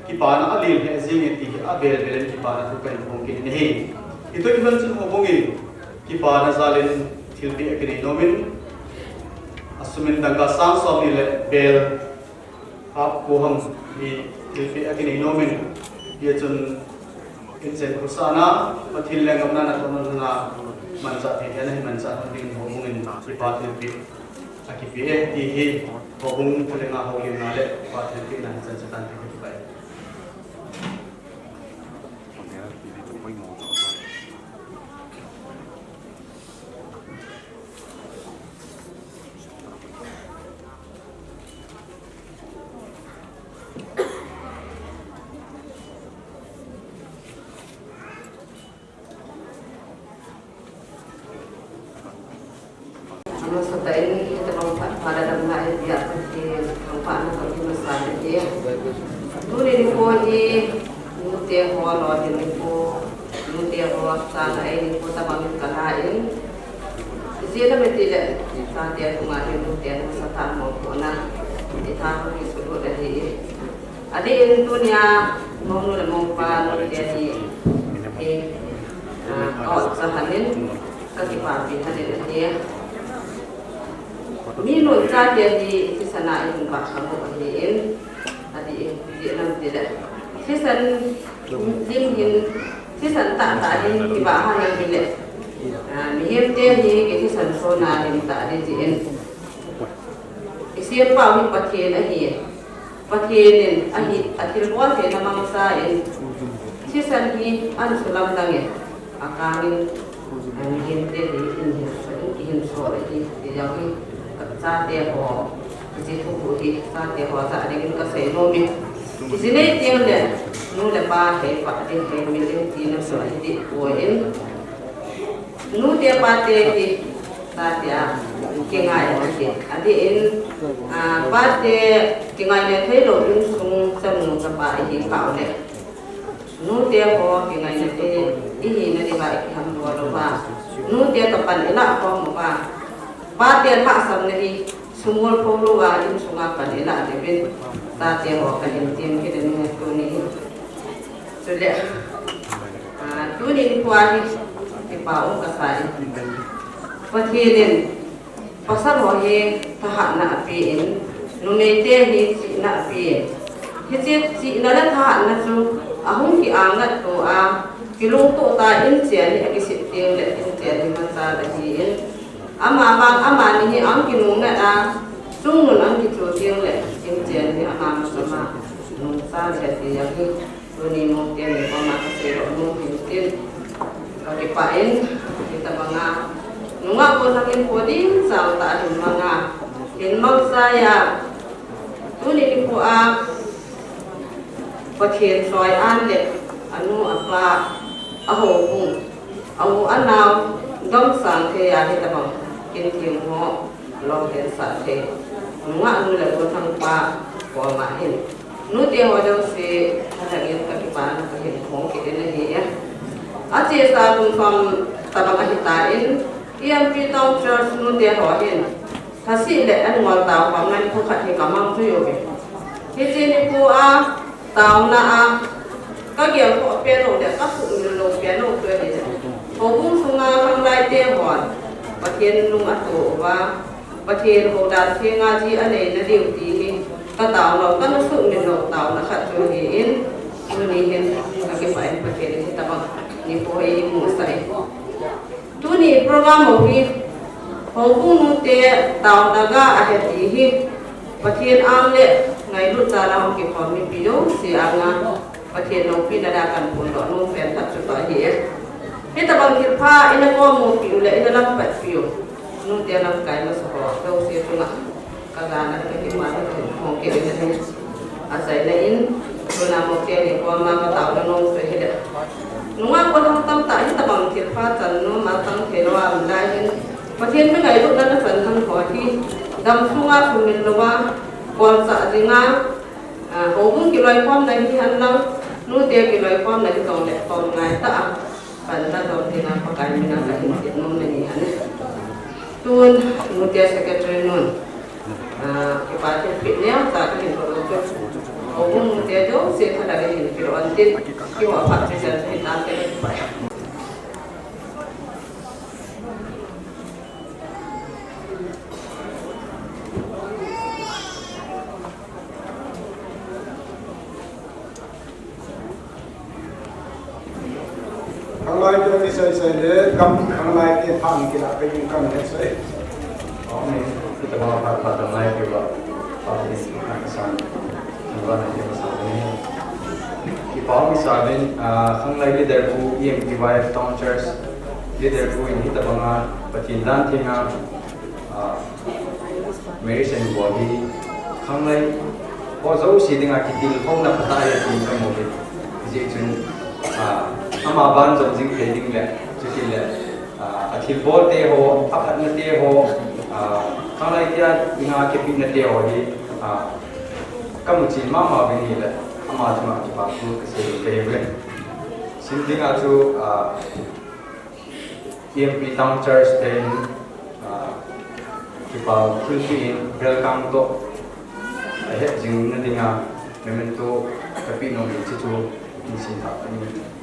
kipana alil he zinge ti abel belen kipana tu kan mungkin nahi itu iban sun hobongi kipana zalen thilbi ekni nomin asumin danga sang somi le bel hap ko ham ni thilbi ekni nomin ye chun insen kusana pathil le ngamna na tonon na mansa the he nahi mansa ding hobongin kipa thilbi akipi e ti hi hobong pulenga hogin na le pa thilbi na san satan ti bai Maksudnya ini kita lompat pada dalam hal dia seperti lompat untuk masalah dia. Tu ni pun ni mutia holo ni pun mutia holo sana ini pun tak mahu kalahin. Siapa mesti le saat dia kemarin mutia masa mau kena kita harus sebut dari. Ada yang tu ni mau nula mau pan dia di kau sahanin kekipapi hadir dia. Minun saja di sana itu bahkan bukan tadi di dalam tidak. Sesan dingin, sesan tak ada di bahan yang bilik. Mihir dia ni sesan sona yang tak ada di. Siapa yang pakai ahi, pakai akhir buat dia nama masa ini. Sesan ni anu selam tangi, akarin mihir dia di ini sore di jauh. Saat dia ho, di situ budi saat dia ho saat dia kita senomi. Di sini dia le, nu lepas hebat dia milik dia soal di poin. Nu dia pate di saat dia kengai lagi. Adi in pate kengai le thelo in sung semu sapa ini kau le. Nu dia ho kengai le ini nanti baik ham dua lupa. Nu dia tepan elak ho muka. Batin hak samnehi sumul puluwa in sungapan ila debin tati ho kahintim kita ni tuni sudah tuni kuali di paung kasai pathilin pasal ho he tahak na apiin numete hi si na apiin si na tahak na su ahung ki angat to kilung to ta in sia ni akisit ting le in sia ni masa dahiin ama ni ang kinung na sungun ang kituting le imjen ni ama sama nung sa jati yagi tuni mo tiyan ni pamakasiro mo hintin kagipain kita mga nunga po nangin po din sa taan mga hinmag saya tuni ni po pathin soy an le anu apa aho kung aho anaw dom sang kaya kita bang kintim ho long den sa the nunga nu le ko thang pa ko ma hin nu te ho do se halagin ka ki pa na ka hin khong ki den hi ya a che sa kun fam tabang ahitain iam pi tong church nu te ho hin thasi le an ngol taw pam nan ko khat hi kamang thu yo be he che ni ko taw na ka gyal ko pe ro de ka pu ni lo pe no tu hi ho bung sunga kam lai te ho pathian lung ato wa pathian ho dan the nga ji ane na diu ti ni ta tao lo ta no su min lo tao na khat chu hi in nu ni hen ka ke pa en pa ke ni ta ba ni po hi mu sai tu ni program ho hi ho bu nu te tao da ga a he ti hi pathian am le ngai lu ta la ho ke pho mi pi yo si anga pathian no pi da da kan pun do nu fen ta chu ta hi he ta bang kir pha ina ko mu pi le ina lam pat pi yo nu te lam kai ma so ho do se tu na ka ga na ke ki ma ho ke ni ne asai na in tu na mo ke ni ko ma ka ta no se he de nu ma ko tam ta hi ta bang kir pha chan no ma tang the lo am la hin pathian me ngai lu na na san han ho hi dam sunga sumin lo wa kon sa dinga ho bung ki loi pom dai hi han lang nu te ki loi pom dai tong le tong ngai ta pan ta dom dinga pa kai mi na ka hin ti nom ne ni an tun nu te secretary nun ki pa ti pi ne sa ka hin ko lo cho ho bung nu te jo se tha da hin ki ro an tin ki wa pa ti sa ni ta ke pa Ang lai ko ni sai le kam ang lai ke phang ki la pe yung kam he sai. Ini kita mau pada naik juga pada kesan jualan yang besar ini. Kita misalnya hang lagi leader bu EMPY Town Church leader bu ini kita bangga pecintaan tinggal Mary Saint Bobby hang lagi pojau sih dengan kita hong nak petaya di mobil. Jadi ama ban jom jing trading le jadi le akhir bol te ho apat na te ho kalau dia ingat kepin na te ho di kamu cin mama bini le ama cuma kita tu kesel le sinding atu EMP Town Church ten kita fulfill welcome to ayat jing na dinga memento tapi no itu misi tak ini.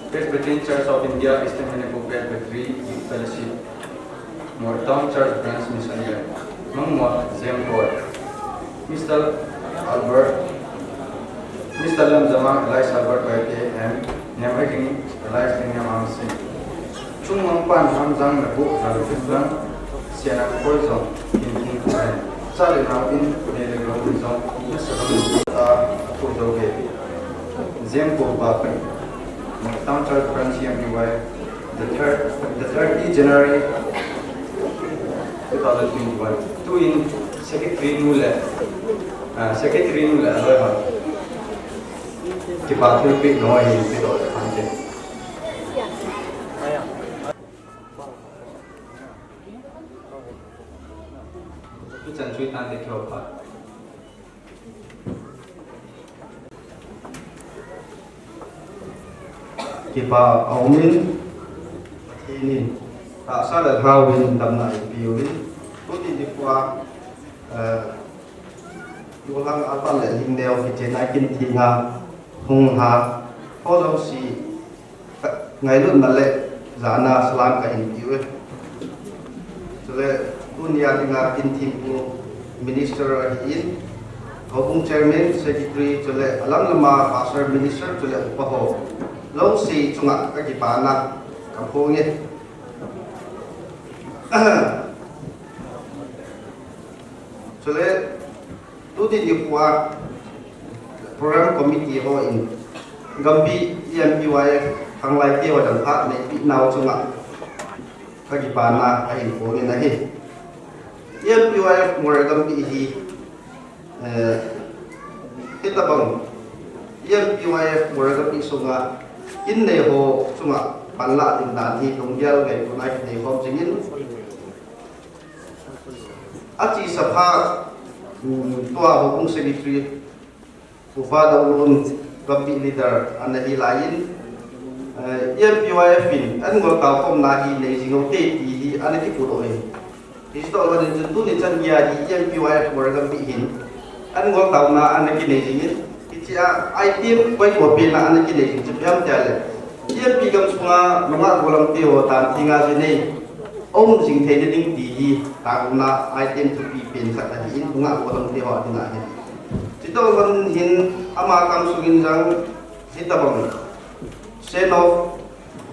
Presbyterian Church of India Eastern Manipur Battery Fellowship Mortown Church Branch Missionary Mangwa Zemkor Mr. Albert Mr. Lamzama Elias Albert Wete and Nyamaking Elias Nyamangsi Chung Mangpan Hamzang Nabu Nalukislang Siena Koizong in Kuren Sali Now in Nelegong Zong Kudoge Zemkor Bapen Town Church Branch EMPY, the 30 January 2021. Two in Secretary Nula, aloha. Kipatul pik noy pito kante. Kita cuci tante kiopa. Kipa aumin ini tak salah kawin damna piuin tuti di kuah yulang apa le hingdeo kijenakin tinga hungha follow si ngailun male zana selam kain piu sele dunia tinga kintipu minister in Hobung chairman secretary sele alam lama pastor minister sele upaho long si cunga kaki panak kampungnya sole tu di kuah program komiti ho in gambi EMPYF hang lai ke wadan hat nei pi nau cunga kaki panak ai pungin nahi EMPYF mur gambi hi kita bang EMPYF mur gambi sunga in ne ho cunga panla tin dan hi tong yal ngai tu nai ne hom jingin aci sapha tua ho kung secretary ufa daulun gabi leader anahi lain EMPYF in an ngol ka kom na hi nei jingo te ti hi anati puroi isto lo den tu ni chan ya di EMPYF mor gabi hin an ngol ka na anaki nei jingin itia item koi ko pin na anaki nei jing chapyam tale EMP gam sunga lunga golam ti ho tan tinga jini ông dình thế để đinh tí ta cũng là item to be pen khát là in đúng không có thông tin họ thì lại chỉ tôi vẫn hin ama kam sugin rằng hita bang sen of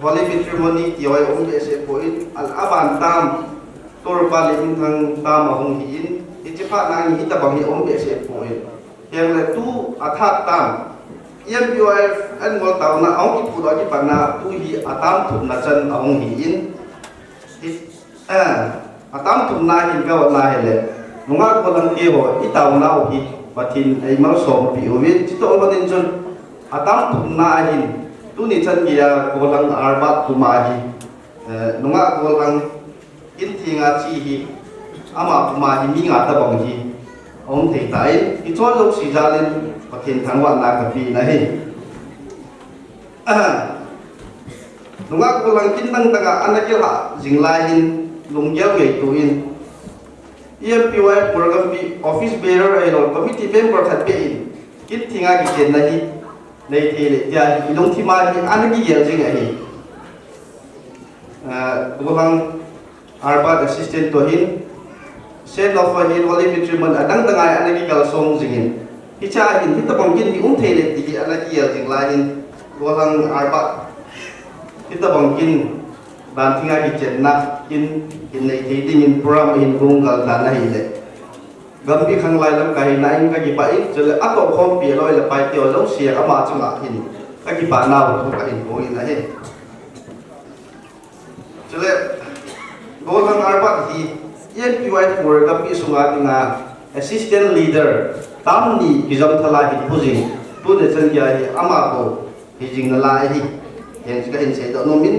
holy matrimony ti oi om be se point al aban tam tor pa le min thang tam hong hi in ti pha na hita bang hi om be se point yang le tu athat tam EMPOF an ngol taw na ong ki pu do ki pa na tu hi atam thum na chan ong hi in atam thum na hin ga na hele nunga ko lang ki ho itaw na o hi patin ay mal som pi uwin chito onin chun atam thum na hin tu ni chan ya ko lang arbat tu ma hi nunga ko lang in thinga chi hi ama ma hi mi nga ta bang hi ông thầy tại cái chỗ lúc xì ra lên và thiền thắng hoàn là cái gì này đúng không cô lang kinh tăng tăng anh ấy là dừng lại hin lùng giáo về tụi in EMPOF program bị office bearer hay là committee member thật bị kít thì ngay cái chuyện này đây thì để giờ lùng thì mai thì anh ấy cái gì này cô lang arbat assistant to hin sen of hin holy matrimony adang tangai anagi kal song jingin hicha hin hita bangkin di thele ti anagi ya jingla hin golang arba hita bangkin ban thinga ki chenna in nei thei ding in program in gungal dan na hile gambi khang lai lam kai na in ka ki pa in chele ato khom pi loi la pai teo lo sia ama chunga hin ka ki pa na bu ka hin ko in na he chele golang arba hi EMPOF program pi sunga tinga assistant leader tamni gizam thala hi pujing tu ne chan ya hi ama ko hi jing na lai hi hen ka hin se do nomin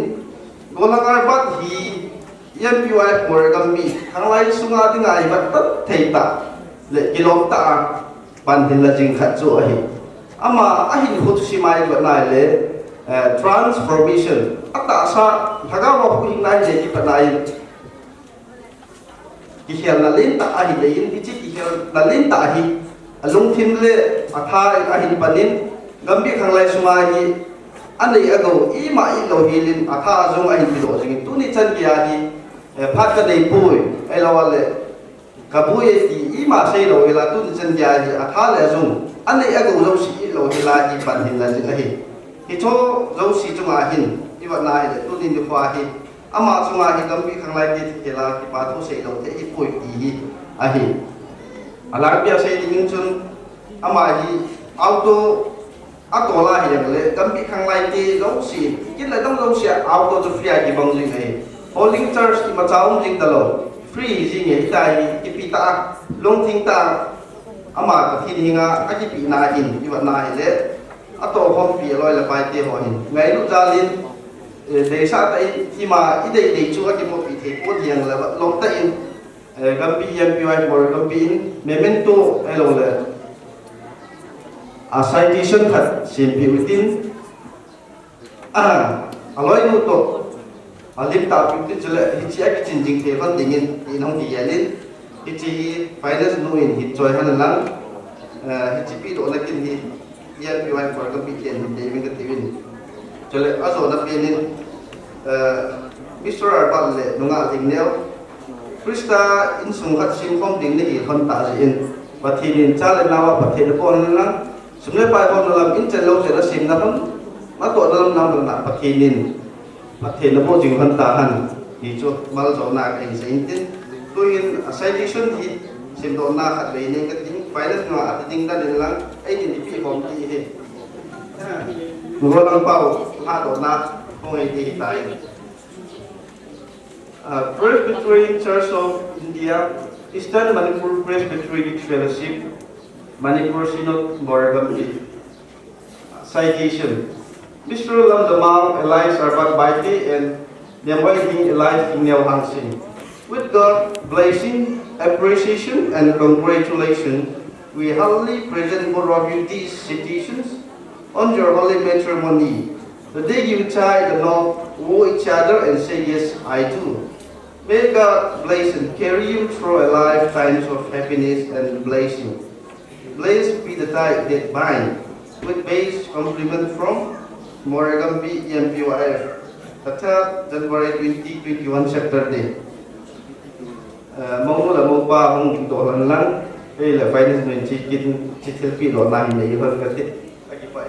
golangar bat hi EMPOF program pi hanglai sunga tinga hi bat tat thei ta le kilom ta pan hin la jing khat chu hi ama a hin khut si mai ba nai le transformation ata sa thaga wa ku hin nai le ki pa nai kihial na lin ta ahi lein ti chi kihial na lin ta ahi alung thim le atha ahi panin gambi khanglai sunga hi anei ago I ma I lo hilin atha zung ahi bi do jing tu ni chan kia hi phat ka nei pui ai lo le kabui ti I ma sei lo ila tu ni chan kia hi atha le zung anei ago lo si lo hila hi pan hin la jing ahi hi cho lo si chunga hin I wa na hi tu ni ni khwa hi ama chunga hi gambi khanglai ti thela ki pa thu sei lo te I pui ti ahi alar pia sei ding chun ama hi auto atola hi le gambi khanglai ti lo si kin la dong lo si auto to free ki bang jing ai holding church ki ma chaum jing da lo free jing ai tai ki pi ta long thing ta ama ka thi hinga a ki pi na hin ki wa na hi le ato hom pi loi la pai te ho hin ngai lu jalin để sa tại khi mà ít để chúa cái một vị thế quốc hiền là long tại gambi EMPOF or gambi memento hay là a citation thật xin biểu tin aloi nu to alim ta biểu tin chলে hi chi cái trình trình thế văn tình in không thì lên hi chi finance nu in hi choi han lang hi chi pi do la kin hi EMPOF or gambi ken de min ka tivin chole aso na pinin Mr. Arbal le nunga dingneo Krista in sung khat sim khom ding ni khon ta ji in pathin cha le nawa pathin pon na sumle pai pon lam in chen lo se da sim na pon ma to lam nam na pathin na po jing khon ta han ni cho mal zo na kai se in tin tu in citation hi sim do na khat le ni ka ting finance na at ding da le lang ai ni pi khom ti he Nulang pau la do na hoi di tai Presbyterian Church of India Eastern Manipur Presbyterian Fellowship Manipur Synod Moragambi Citation Mr. Lam Damang Elias Arbat Baiti and Nyamwai Ding Elias Ingneo Hangsing with God blessing, appreciation and congratulations we humbly present both of you these citations on your holy matrimony. The day you tie the knot, woo each other and say, yes, I do. May God bless and carry you through a lifetime of happiness and blessing. Blessed be the tie that bind. With base compliment from Moragambi EMPOF. Tata January 2021 Saturday. Mong là mong ba mong độ lần lăng đây là finance mình chỉ theo kỳ độ này này hơn cái thế anh như vậy.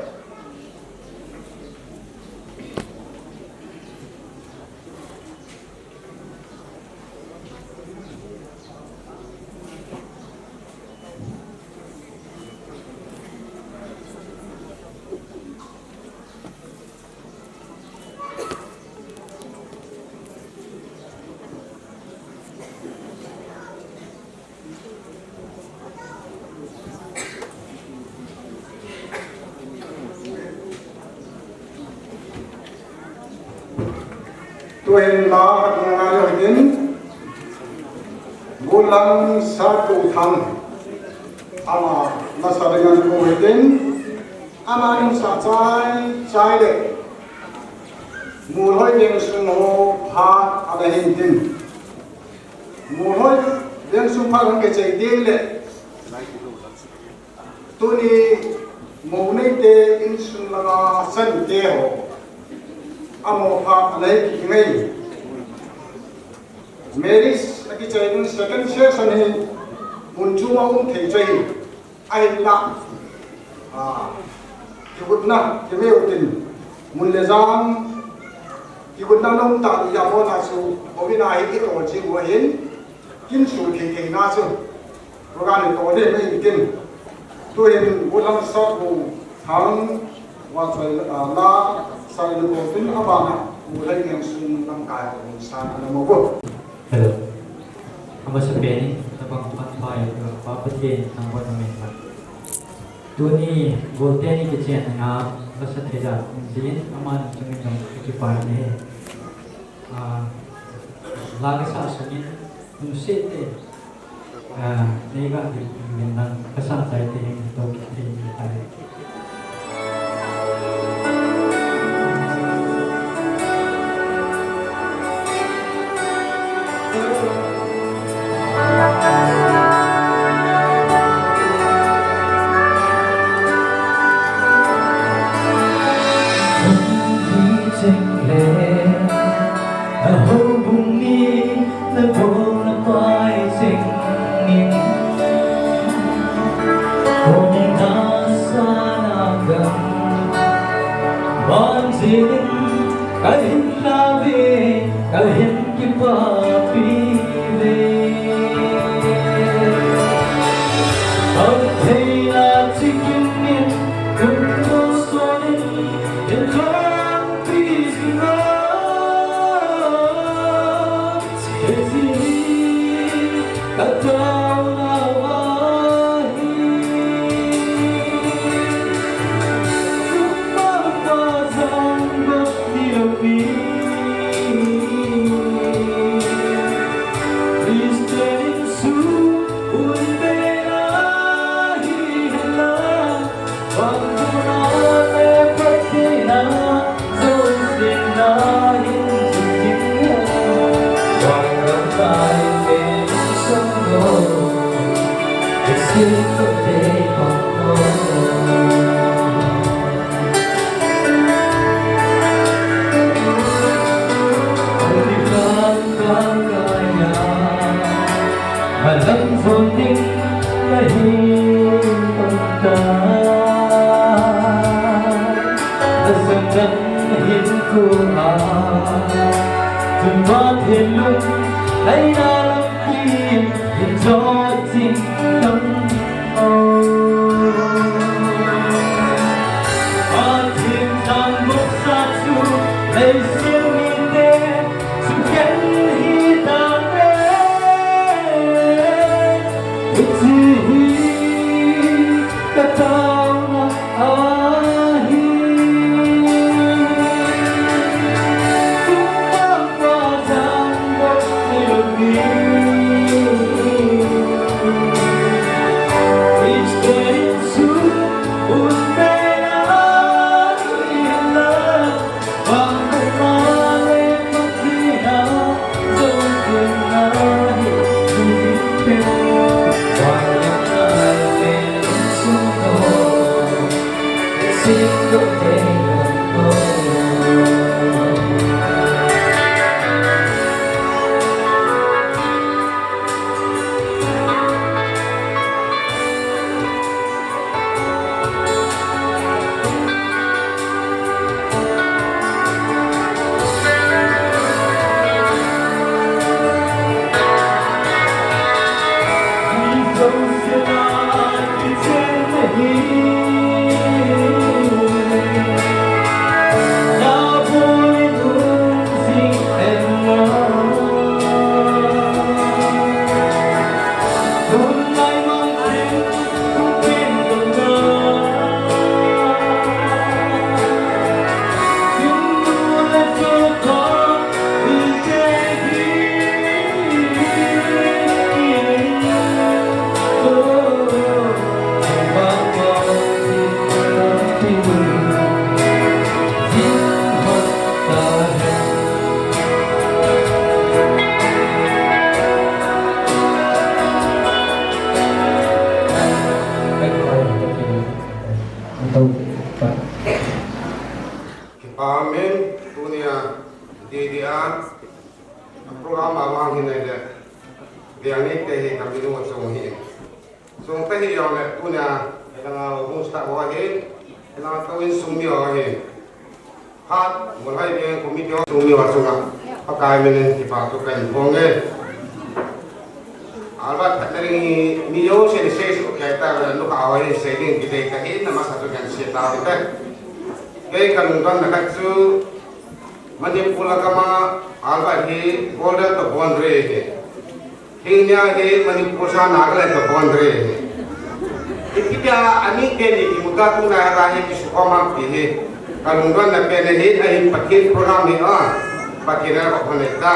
Tôi hiện là các ngài ở đến bulan satu thang ama nasa dengan ko đến ama yung sa chai de muloi yang suno ha ada hintin muloi yang sumpa ang kecai dele tuni monei de in sunlaga san de ho amo ha alai ngai Mary's lagi cai second session hi muncul mau thei cai ai la kibutna kibeutin munlezam kibutna nong ta ya mo na su obina hi ko chi wo hin kin su ke na su program to de mai kin tu hin bulan sa ko thang wa chai la sai lu ko tin abana mulai yang sun nang kai ko sa na mo ko Hello. Nama saya Benny, tabang pantai Bapak Jen, nampak nama. Tuni golden ni kecil ngap, rasa tidak mungkin aman cuma kekipan ni. Lagi sasanya musim ni, ni kan dengan kesan saya ni untuk kita. Each hi nei le biang ni te hi kam binu song hi song te hi yo le tu na la hu sta wa hi la to in sum yo hi hat mo hai biang committee sum yo sunga pakai men ti pa to kan bong e albat patering mi yo se se so kai ta lu ka wa hi se ding ki te ka hi na ma sa to kan se ta te ke kan don na ka chu Manipula kama alba hi golden to bondre he hingnya he Manipur sa nagle to bondre he ikita ani ke ni muta tu na ra he ki sukoma pi he kalunggan na pe ne he ai pakin program ni a pakin ra ko ne ta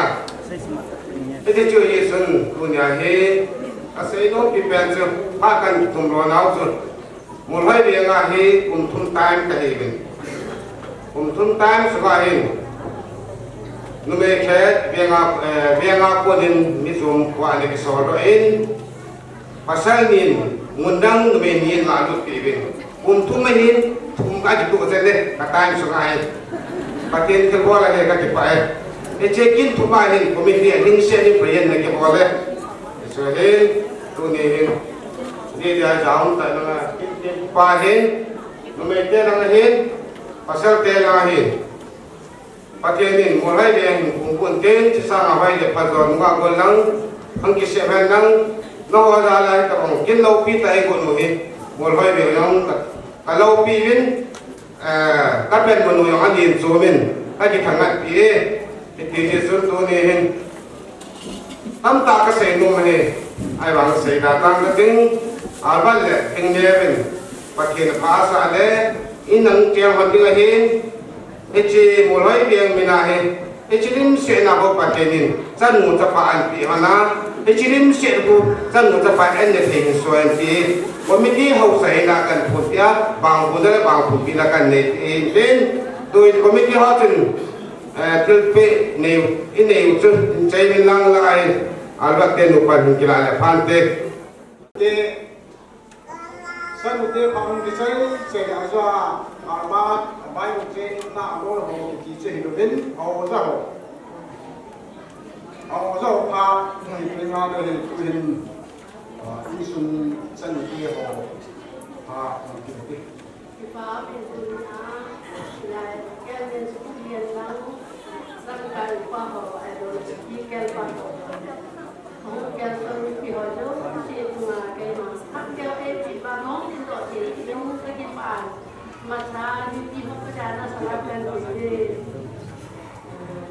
ite chu yesun kunya he asai no pi pen chu pa kan tum ro nau chu mulhai be nga he kum thun time ka he bin kum thun time su ga he nume khet bianga ko din misum ko ane ki solo in pasal nin ngundang nume nin la lu pi bin thum hin thum ka ji ko sele ka time so ai patin ke bola he ka ki pa e check-in thuma hin committee hin se ni prayen na ke bola so he tu ni hin ni dia jaun ta na pa hin nume te na hin pasal te na hin pakenin mulai dengan kumpul ten sesama bayi de padon ngak golang angki seven nang nawa dalai ka bang kin lau pi tai ko nuhi mulai dengan kalau pi win kapen menu yang adin zomin lagi thangat pi ti sun tu ni hin tam ta ka sei nu mane ai wang sei datang ka ting arbal le ting neven pakin phasa le inang tiang handing hin echi mulai biang minahe echi lim se na ho patenin san mu ta pa an pi hana echi lim se bu san mu ta pa en ne thing so en ti committee ho sai na kan phutia bang bu da bang phu pi na kan ne in ben doi committee ha tin til pe ne in ne chu chai min lang la ai albat te nu pa hin kila le phan te san mu te phang ki chai se ya za arbat bai mu che na ro ho ki che hi bin ho za ho pa ni pe nga de tu hin ni sun san mu te ho pa ki te pa pe tu na la ke ne su ki la san ka pa ho ai do ki ke pa ho ho ke san ki ho jo si tu na ke ma han ke e ti ba no ni do ti ni mu ka ki pa masa di timur perdana salapkan ini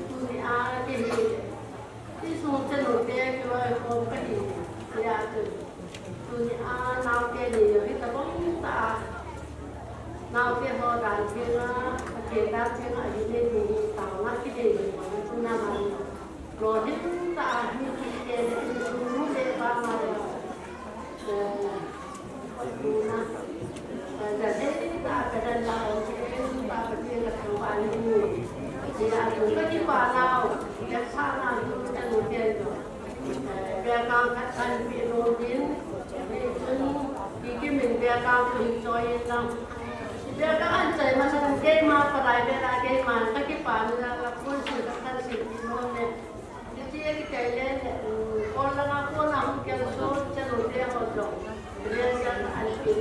tu ni ada di sungai Norde kalau kau pergi lihat tu ni nau ke ni kita pun tak nau ke horan ke na kita cina ini di tahunan kita ini tu nama rodin tak ni kita ini semua depan ada jadi tak ada lawan kita tak pergi ke tempat ini dia tu pergi palau dia sana tu kan dia tu dia kan rodin ini dia kan enjoy lang dia kan saya masa game apa pada game pergi palau pun sudah kan sini jadi kita lihat orang aku nak kita show channel dia hojo dia kan alfi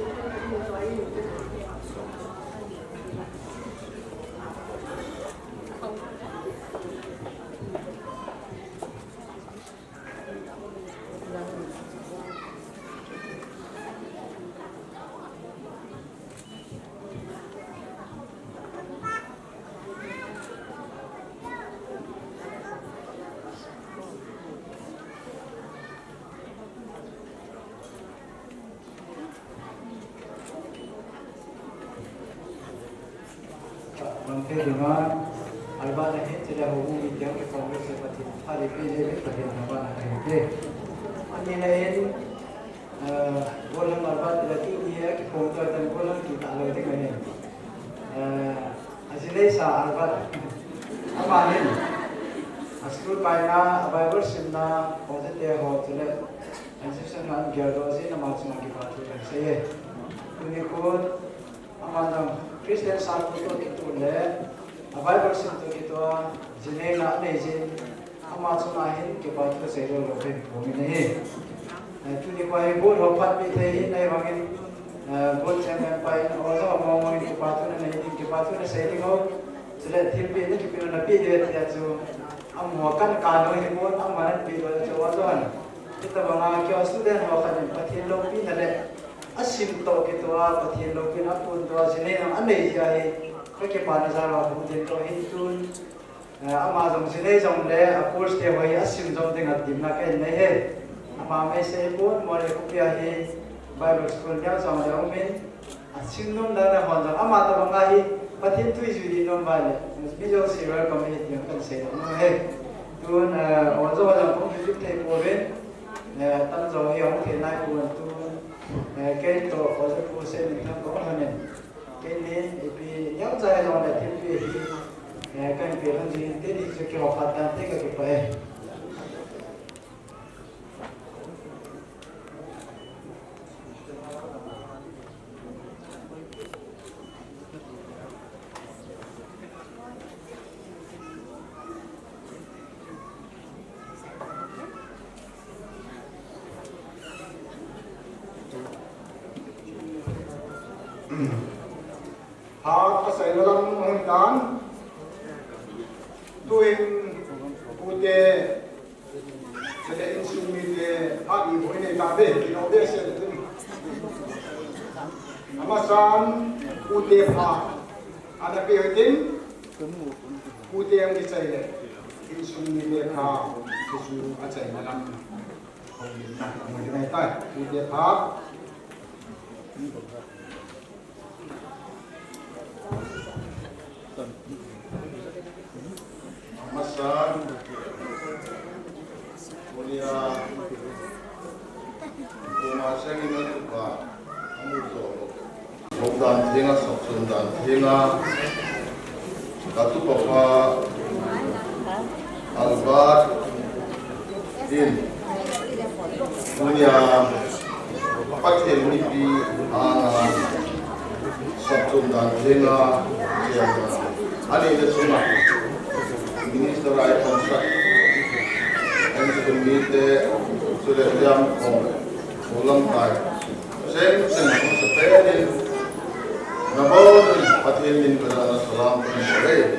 Bangke dengan alba nahi tidak hubung yang ke Kongres seperti hari PJB pada alba nahi. Ani lain bolang alba tidak tinggi ya ke Kongres dan bolang kita lalu dengan ini. Asilai sa alba apa ni? Askul paina Bible simna positif hotel instruction han gerdosi nama cuma kita tu saya. Ini pun amanam Christian satu itu le, Bible satu itu jenela nejin ama chuna hin ke pa tu se lo phe bomi ne tu ni kwa he bol ho phat bi the hin nei wangin bol champion pai o zo mo mo ke pa tu ne ke pa tu ne se ni ho sele thil bi ne ki na bi de ya chu am mo kan ka no hi bol am ma bi do chu wa zo an kita banga ke student ho khan pa thil lo bi na le asim to ke to a pa thil lo bi na pun to sine an nei ja he ke pa na za wa bu de to hin tun ama jong sine jong le a course te hoi asim jong te ngat dim na ke nei he ama mai se bon mo le ku pia hi Bible school ya jong le omen asim nom da na hon jong ama ta banga hi pathin tu ju di nom ba le mi jo si wer community kan se no he tun o zo wa jong ko ju te ko ren tan zo hi ong the nai ku tu ke to o zo ku se ni tham ko ha ne ke ni e pi yang za jong le tin pi hi kan pi han ji te ni ju ke ho khat ta te ka ke pa e ha ka sai lam hon dan tuin pute sele insumi de a i hoi nei ta be ki no be se de amasan pute pha ana pe hotin pute ang ki sai le insumi de pha ki su a sai na lam hon na mo de nei ta pute pha Masan mulia kumasa ni metuka amuto Bogdan tinga soksundan tinga katu papa albat din mulia patel nipi soksundan tinga ani de suma Minister I construct and to meet so that they are for a long time. Same thing, the parents, Nabod, Patilin, Salam, and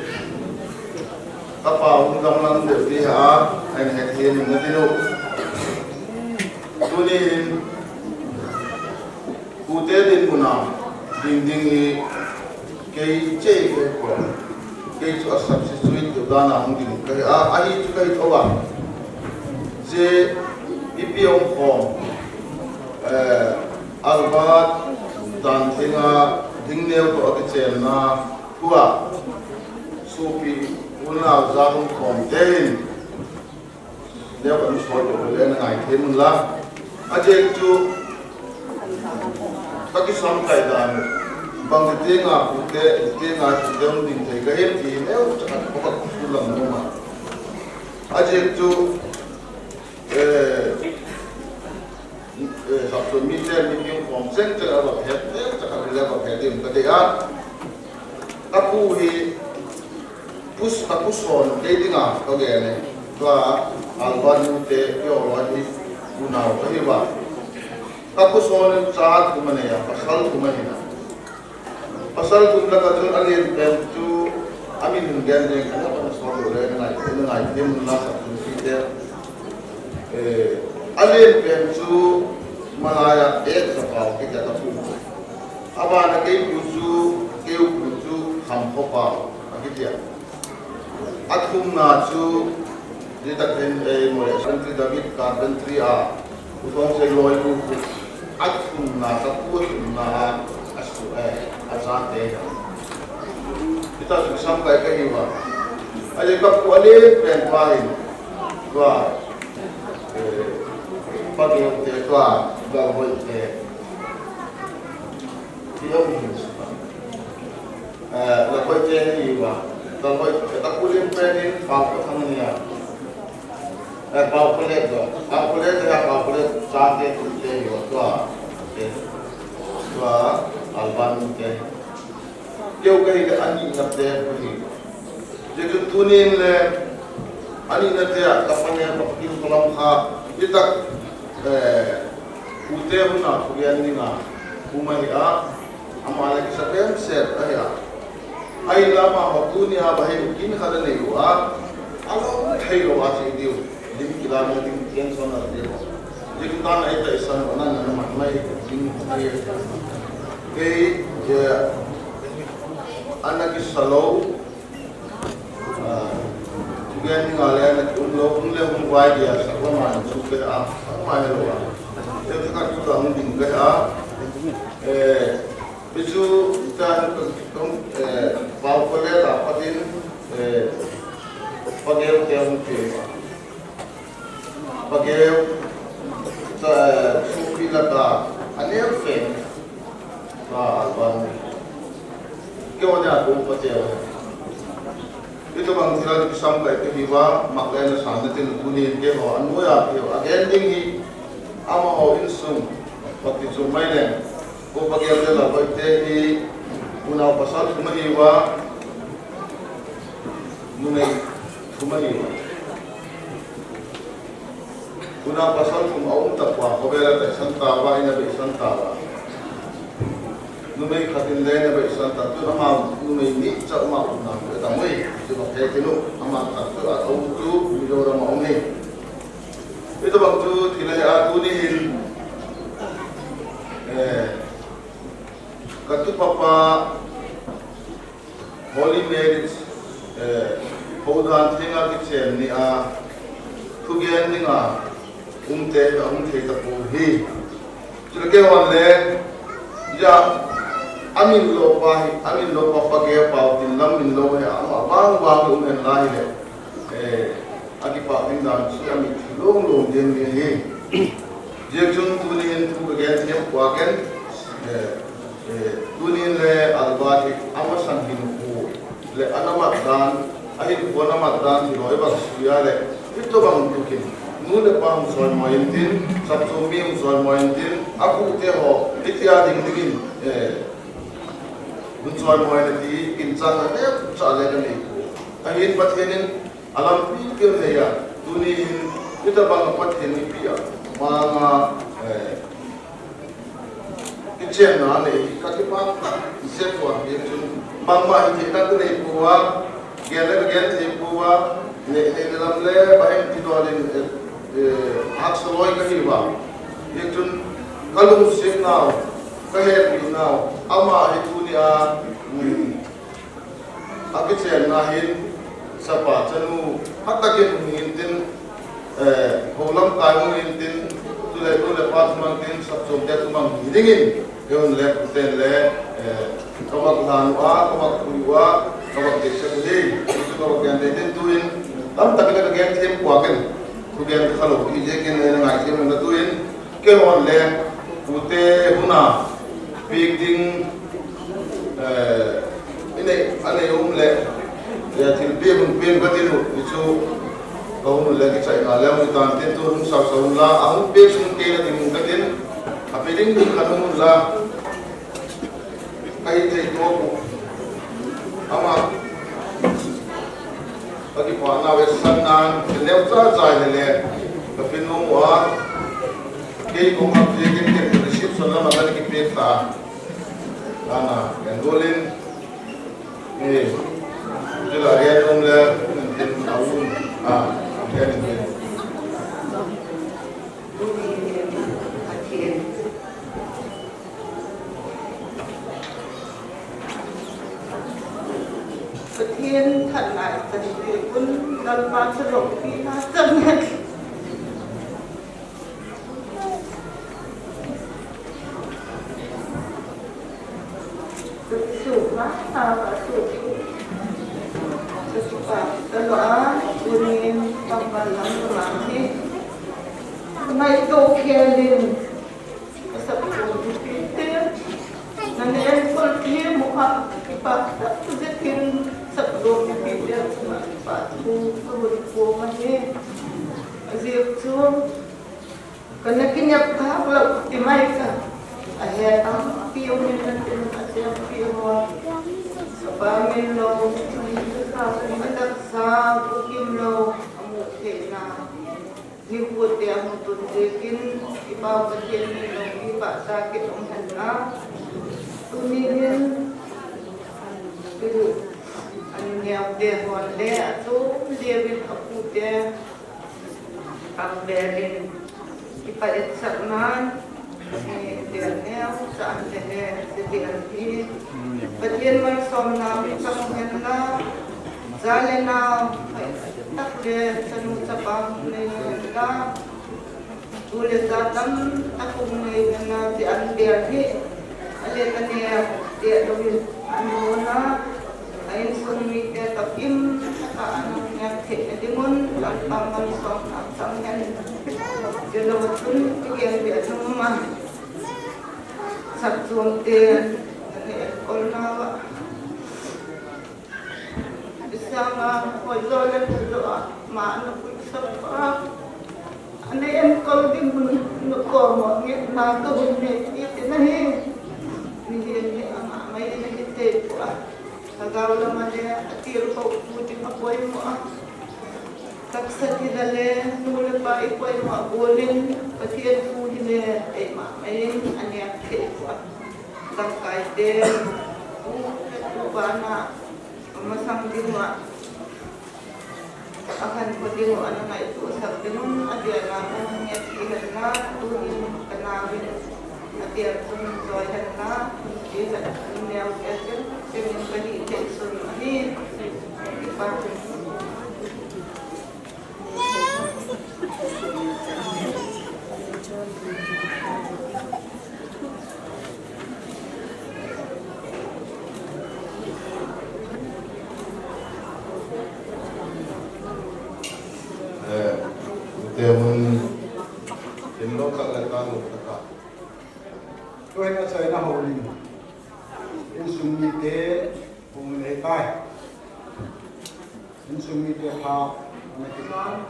Papa, Undam, the Fiha, and had him in the Dino. Tunin, who did in Puna, Ding Kay Jay. Kay to a substitute of Dana Hunging. I to Kay Toba. The Ipion form Albat Dantinga Dingneo to Akichelna Kua Sophie Una Zabun from Dain. Never short of the night. Himla Ajay to Pakistan Kaidan. Bang tinga pute tinga jam din thai ga hem ti leu cha ko ka sulam no ma aje tu sa so mi te mi yung form center aba het ne cha ka le ba he dim ka de ya ta pu hi pus ta puson de dinga ka ge ne ka alban te yo wa ni una ko hi ba ta puson cha ku mane ya pasal ku mane na pasal tu laga tu alien dan tu amin gan yang kana pada suatu orang ngai dia menasa tu kita alien dan tu malaya sapau kita tahu apa nak ibu tu hampopau kita atum nacu dia tak mulai santri David Carpentry utong seloy tu atum nasa pun na asu asante kita sampai ke hiwa aja kap kuali pen pain dua pagi waktu dua hoi dia mungkin lepas je hiwa kalau kita kuali penin pau tangan ya pau kulit ya pau kulit sate tu je hiwa dua alban ke Kau kaya ke ani nak deh pergi. Jadi tunin le ani na te kapane pakin kolam kha itak ute huna kulian ninga umai a amala ki sapem set aya ai lama hotuni ha bahai ukin khada nei wa alo thai lo wa chi diu dim kila mo dim tien sona diu dim tan ai ta isan ona na ma mai dim ai ke anak salo kulian ninga le na umlo wai dia sa ma chu ke a ma lo wa te ka tu ta hung dim ke a bisu tan kom pau kole la patin pageu te hung ke pageu ta sufi la ta anel fe ta alban ke wanya ko pateo itu bang sila di sampai ke hiwa makanya sana tin dunia ke ho anu ya ke again ding hi ama ho insum waktu sumai le ko pageu de la baite hi una pasal kumaiwa nunai kumaiwa una pasal kum aum takwa ko bela ta santa wa ina be santa wa numei khatin le na be santa tu ama numei ni cha ma na ta moi tu ba ke tinu ama ta tu a au tu mi do ra ma ome itu bang tu thila a tu ni hin katu papa holy marriage hodan thinga ki chen ni a thugen ninga umte ta pu hi chulke wan le ja amin lo pa ke pa tin lam min lo he ama bang umen lai le aki pa tin dan su ami long den ni he je jun tu ni en tu ge ne kwa ken tunin le albati amasan hin ku le anamat dan ahin ko namat dan ti roi ba suya le ito bang tukin nu le pam so moyentin sab so mi so moyentin aku te ho itia ding digin nun so moyenti insan ne cha le ne ku ahin pathenin alam pi ke ne ya tunin ito bang pathen ni pia ma chen na ne ka ki pa se ko ye chun bang ba hi ta ku nei puwa gen te puwa ne lam le ba hi ti do le hak so loi ka hi ba ye chun kalum sim naw ka he pi naw ama hi tu ni a ki chen na hin sa pa chanu hatta ke min tin holam ta min tin tu le pa man tin sab so te tu mang dingin yon le ten le kawak lanwa kawak kuwa kawak desa kudi itu kawak yang ten tuin tam tak kita gen tem kuaken tu gen kalau ije gen ngai tem na tuin ke on le ute huna big ding ini ane le ya til bin batinu itu kau le ki chai na le mu tan ten tu sa la au be sun ke na tim katin apeding di kanun la kai te ko ama bagi pa na we san nan le cha chai le ka pin no wa ke ko ma ke ke ship so la ma ki pe ta ana endolin jela ya dum le ten au ya ni thiên thần lại thần về quân lần ban sơ lộ khi ta chân hết chủ quá ta và chủ và tân lõa quân em trong và lắm của lắm đi nay tô kia lên sập cùng đi tiếp nên em còn kia một học và rất rất thiên sập đổ cái video mà bạn thu có một phố mà thế diệp xuống còn cái nhập tháp lộc thì may cả ở hè tắm piêu nên là tiền ở xem piêu hoa ba mình lâu mình cứ sao cũng đặt xa cũng kim lâu niwut yang tunjukin iba bagian ni iba sakit umhana tunin itu anu yang dia honde atau dia bin aku dia kamberin iba etsaman dia ni saan dia sedian ni bagian masom na kamhana zalena tak dia sanu sabang ni na tulis datam aku ni na di andia ni ale tania dia dobil anu na ain sunmi ke takim anang nya ke dimun tangan som samyan jelawatun kian dia semua sabtuang dia ni kolna sama wajolan doa mana pun sebab ane em kol din nukomo ngit na to bunne itu nahi ni ama mai ni kite ko agaw naman dia atir ko puti apoy mo taksa tidale nule pa ipoy mo bolin patir fu hile ay ma mai ane ke ko tangkay de bana masang dinwa akan pedimu anu na itu usap dinun adia namun nyakihan na tuhin kanawin adia pun zoyan na jika dunia ujian dengan bani jaisun ini dipakai Temen tinlo kagatang utaka. Tôi đã chơi na hồ linh in sung mi te cùng lệ tai in sung mi te phao mà cái con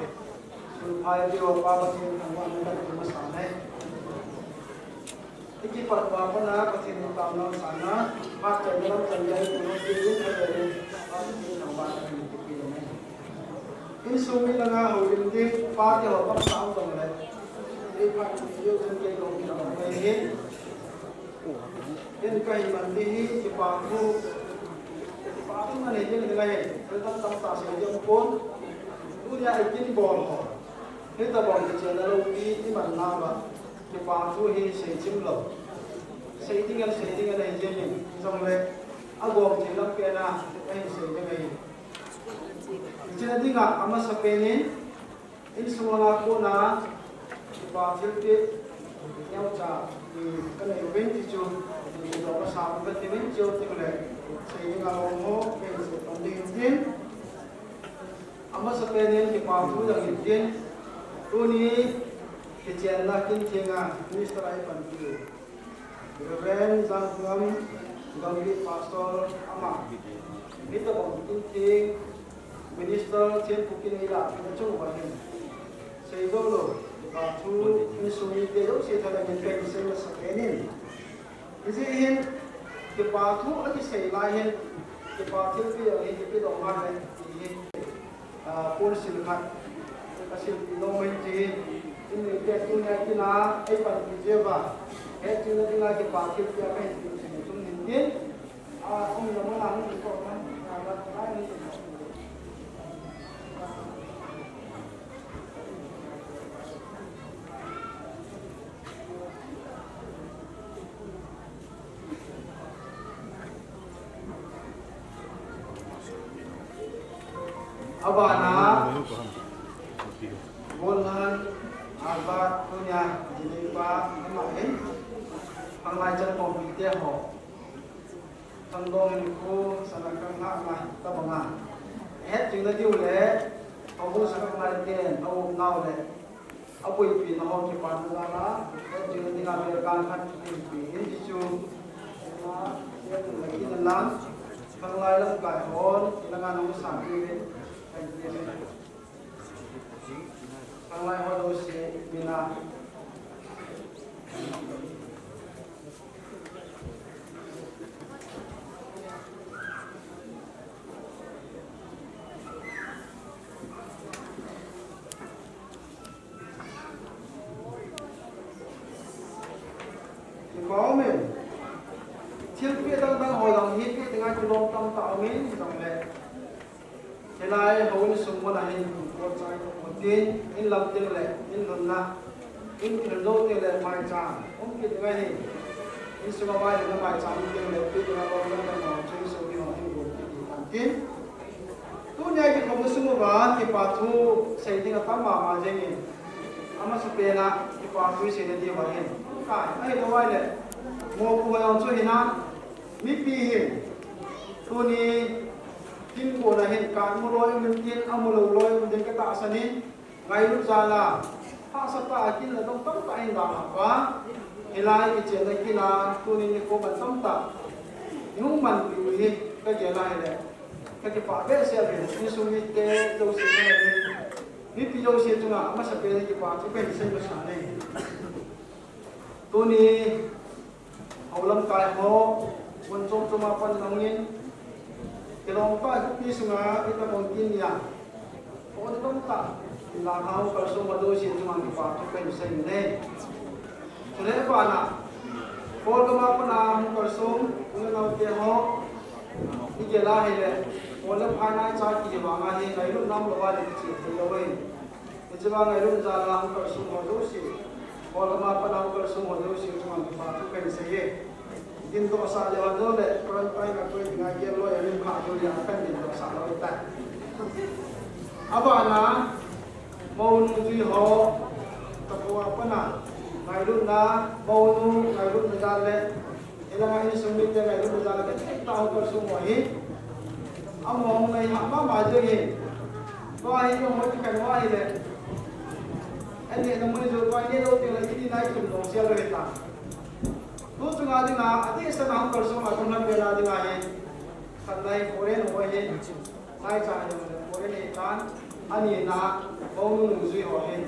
sung phai điều ba bát thiên thằng quan đã được mà sáng này cái phần qua con na bát thiên tao nó sáng na phát triển nó chân dây của nó đi đến đây rồi bát thiên thằng quan đã được cái này in sung mi là na hồ linh đi phát điều ba sáng rồi này đi phát điều chân dây của nó về hết yang kaya mandi ipaku mana yang nilai tentang tak sejauh pun punya izin bol kita bol kecil lalu di mana ba ipaku ini sejauh lo sejauh ada izin sampai agom jelas kena sejauh ini jadi nggak ama sepeni ini semua aku na ipaku itu yang cak cái event thì chúng nó sáng cái event chiều thì cái xây dựng along ho cái sự phân định tiền, amma sa penen thì bao nhiêu là tiền, tu ni cái chuyện là kinh thiên à, minister ai phân tiêu, Reverend Zhang Ngam, Gambit Pastor amma, kita bang kinh thiên, minister trên phụ kinh là cái chỗ của mình, xây dựng rồi. Thu in sumi te do se thala ngen pe se ma sakenin isi hin ke pa thu ati sei la hin ke pa thil pi a hin ke do ma le hi pon sil khat ka sil no men ji in le te tu na ki na ai pan ki je ba he chu na dinga ke pa thil pi a kai tu tum nin din ông là mo na ni ko man la ni abana bolan abat punya jilipa kemarin pengajar komite ho tangdong ko sanakang ha tabanga het jingna diule awu sanakang marken awu naule apoi pi na ho ki panala het jingna dinga be kan khat pi in chu na ye lagi dalam penglai lang kai hon ilangan nang sa pi Ang lain ho si Mina thil pi dang ho dang hi pi tinga ki long tam ta min dang le helai ho ni sum mo na hin ko chai ko tin in lam tin le in nun na in thil do te le mai cha ki tinga hi in sum ma le na mai cha tin le pi tinga lo na na mo chui so ni ho in ko tin tu nyai ki ko sum ba ki pa thu sei tinga tam ma je ni ama su pe na ki pa thu sei de di ba hin ka ai do wai le mo ku yong chu hina mi pi hin tu ni tin ko na hin kan mo loi min tin amulo loi min din ka ta sanin ngai lu za la ha sa ta kin la dong tam ta in da ba elai ki chen na ki la tu ni ko ban tam ta nu man pi hi ka je lai le ka ki pa be se be ni su ni te do si na ni pi do si tu na ma sa pe ki pa chu pe ni se ma sa ne tu ni hầu lâm cài ho quân trong trong mà quân nông nhiên cái lòng ta cũng đi xuống á cái ta còn tin nhỉ có cái đông ta là hao cả số mà đôi xin cho mình phải cho cái xây này cho nên bạn à có cái mà quân nào cả số người nào kia ho đi kia là hay đấy có lâm hai nai trái kia mà ngay ngày lúc năm là đi chỉ thì đâu vậy cái chứ mà ngày lúc ra là cả số mà đôi xin có cái mà quân nào cả số mà đôi xin cho mình phải cho cái xây din to sa jawa do le kon pai na ko nga ye lo ya ni pha do ya kan din to sa lo ta aba na mo nu ji ho ta ko apa na ngai lu na mo nu ngai lu na ja le ila ngai sum ni ja ngai lu na ja le ta ho ko sum mo hi amo ngai ha ma je hi ko hi ko mo ti kan wa hi le anh này nó mới rồi coi như đâu thì là cái đi này cũng đồng xe rồi ta tu tu ngadi na ati sa na ko so ma ko na be na di ngai kan nai foreign ho he nai cha ni foreign ni tan ani na ko nu zui ho he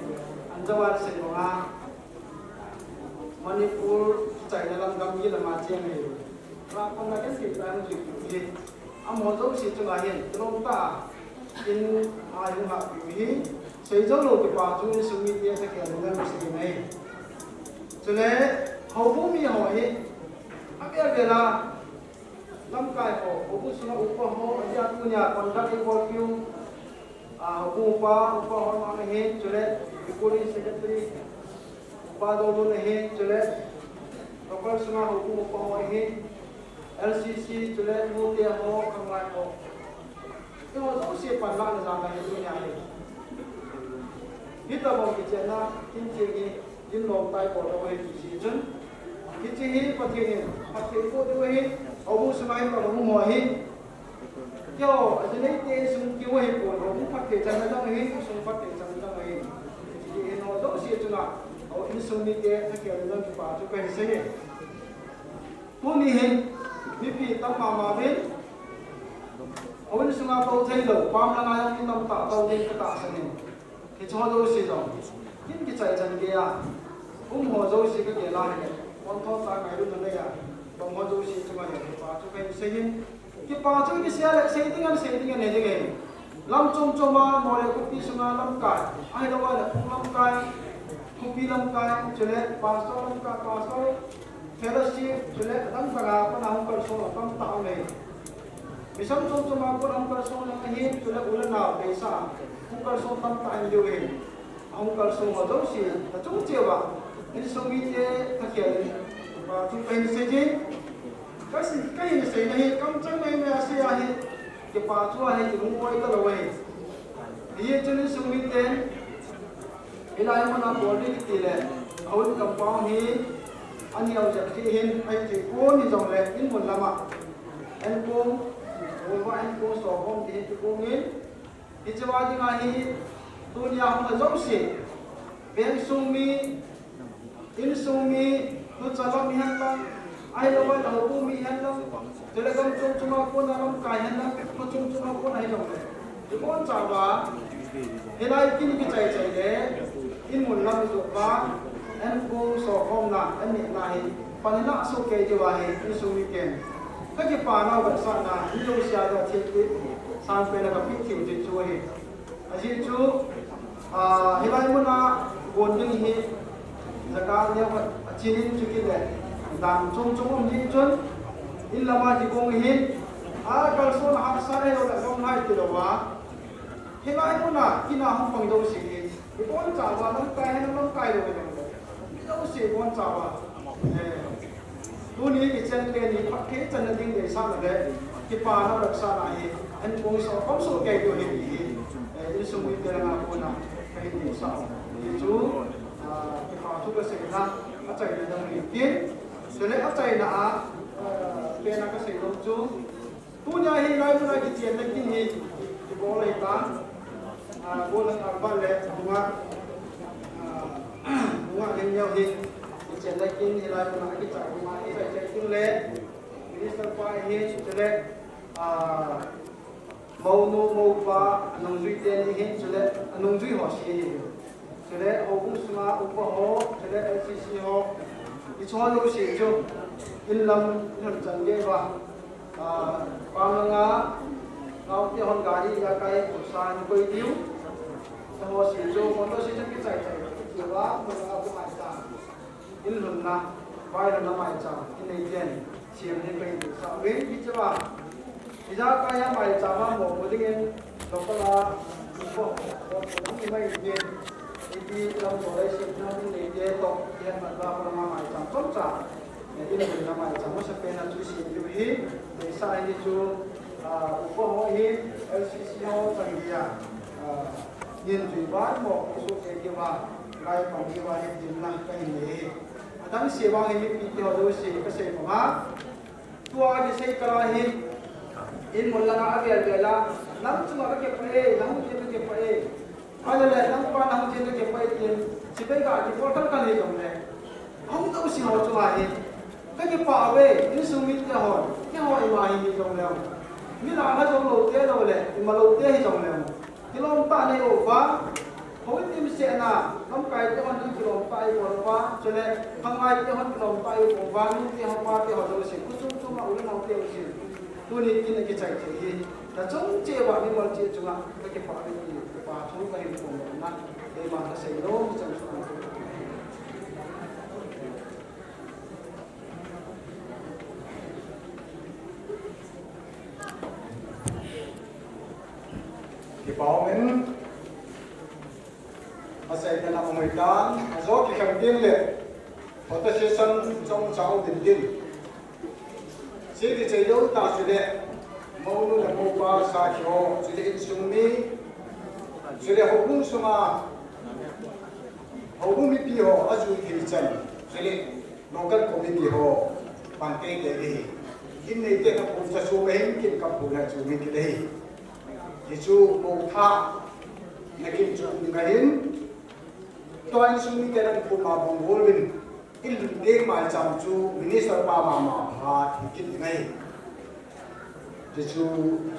an jawan se ko nga manipur chai na lam gam yi la ma che ngai ra ko na cái gì ta zui ki amo zo si chu nga he trom ta in ayu ha bi sei zo lo ki pa chu su mi tie sa ke na na si ngai cho nên hầu vô mi hỏi bây giờ là năm cái hầu vô số nó upa ho ở nhà tu nhà còn các cái quan kêu hầu vô upa ho mà này hết cho nên recording secretary upa đâu đâu này hết cho nên các cái số nó hầu vô upa ho hết LCC cho nên mua tiền ho không lại ho nhưng mà đâu sẽ phản lại là rằng này tu nhà này kita mau bicara inti in long tai ko do he si chun ki hi pathe ko do he abu sumai ko mu mo hi yo ajne te sum ki wo he ko do mu pathe chan na dang he sum pathe chan na dang he ki no do si chuna au in sum ni te ta ke do ki pa chu pe se he tu ni he mi pi tam ma ben au in sum a to thai lo pam la nga yang tam ta to de ka ta sa ni ki cho do si do kin ki chai chan ke ya ho zo si ka ke la he kon tho ta ngai lu na ya bang ho zo si chuma ya pa chu kai se yin ki pa chu ki sia le se ting an ne de ge lam chom choma mo le ku pi sunga lam kai ai do wa la lam kai ku pi lam kai chule pastor lam ka pastor fellowship chule dang ka ga pa na ko so tam ta ne misam chom choma ko lam ka so na hi chule ulan na be sa ku ka so tam ta an de ge ông cần sung ở đâu xí là chúng chiều vào nên sung đi thế thực hiện và chúng mình sẽ gì cái gì sẽ này công chân này mà sẽ là gì cái bà chúa này thì cũng quay tới rồi thì cho nên sung đi thế cái này mà nó bỏ đi thì là ông cầm bao hi anh nhiều giờ thì hiện anh chỉ cố đi dòng này in một làm ạ anh cố rồi anh cố sổ không thì cố nghĩ thì cho bao nhiêu ngày dunia hong zong si ben sumi in sumi tu chala mi han la ai lo wa lo bu mi han la jele gam chung chuma ko na lam kai han la ko chung chuma ko nai jong le ji kon cha wa helai kin ki chai chai le in mun lam zo ba en ko so hom na en ni na hi panina so ke je wa hi in sumi ken ka ki pa na wa sa na ni lo sia da che ki san pe na ka pi ki ji chu hi aji chu hilai muna gonding hi zakar ya chinin chukile dan chung chung ji chun in lama di kong hin a kalson hak sare lo la dong hai ti lo wa hilai ko na kina hong pang do si ki kon cha wa nong kai han nong kai lo ni do si kon cha wa tu ni ki chen le ni phak ke chan ding de sa la de ki pa na rak sa na hi an kong so kom so ke do ni in su mi de na ko na kai ni sa ni chu ki pa tu ka se na a chai de dong ni ki se le a chai na a pe na ka se lo chu tu nya hi lai tu na ki chen le ki ni ki bo le ta bo le a ba le bunga len nhau hi ki chen le ki ni lai tu na ki chai ma ki chai ki le minister pa hi chu le mâu nô mâu ba nông duy tên hin cho lệ nông duy họ xí hi cho lệ họ cũng suma upa ho cho lệ LCC ho ít cho nó xí cho in lâm nhân chân ghê ba bằng nga ngao cái hòn gà đi ra cái cột sàn quay điếu cho họ xí cho con nó xí cho cái chạy chạy kiểu ba mình ngao cái mài trà in lần na vài lần na mài trà in này tiền xiêm lên cái cột sàn với cái chứ ba Ija kaya mai chama mo modingen lokala ko ko mai ye iti lam tolai sip na ni ye to ye ma ba ko ma mai cham tom cha ne din ni mai cham mo sa pe na chu si ni hi de sa ni chu ko ho hi LCC ho tang dia yin tui ba mo su ke ke ba lai pa ni ba ni din na kai ni adang se ba hi pi te ho do se ka se ma tua ni se kara hi in mulla na abial bela nam chuma ke pare nam ke pare ale le nam pa nam ke pare tin sipai ka ki portal ka le jom le hom to si ho chuma hi ke pa we in sumit ke ho ke ho i wa hi ni jom le ni la ha jom lo te lo le i ma lo te hi jom le ki lom pa ne o ba ho tim se na nam kai te hon ki lom pa i ko ba chele phang ai te hon ki lom pa i ko ba ni te ho pa te ho do se ku chu ma u le ma te o si tu ni kin ki chai che hi da chung che wa ni mol che chunga ka ke pa ni pa thu ka hi ko na de ma ka sei no chang chu ki pao men a sei da na mo dan a zo ki kham tin le phota session trong chao din din si thì chơi đấu ta sẽ để mâu nu là mâu ba sa cho sẽ để in sung mi sẽ để học bung sung à học bung mi pi ho azu thì chân sẽ để local community ho bằng cái gì in này cái các phụ cho số mấy cái các phụ là chú mi cái đấy thì chú mâu tha là kim chú cái hin tôi anh sung mi cái đang phụ mà bằng vô linh in đêm mai chăm chú minister ba mà ha thì kinh ngay thì chú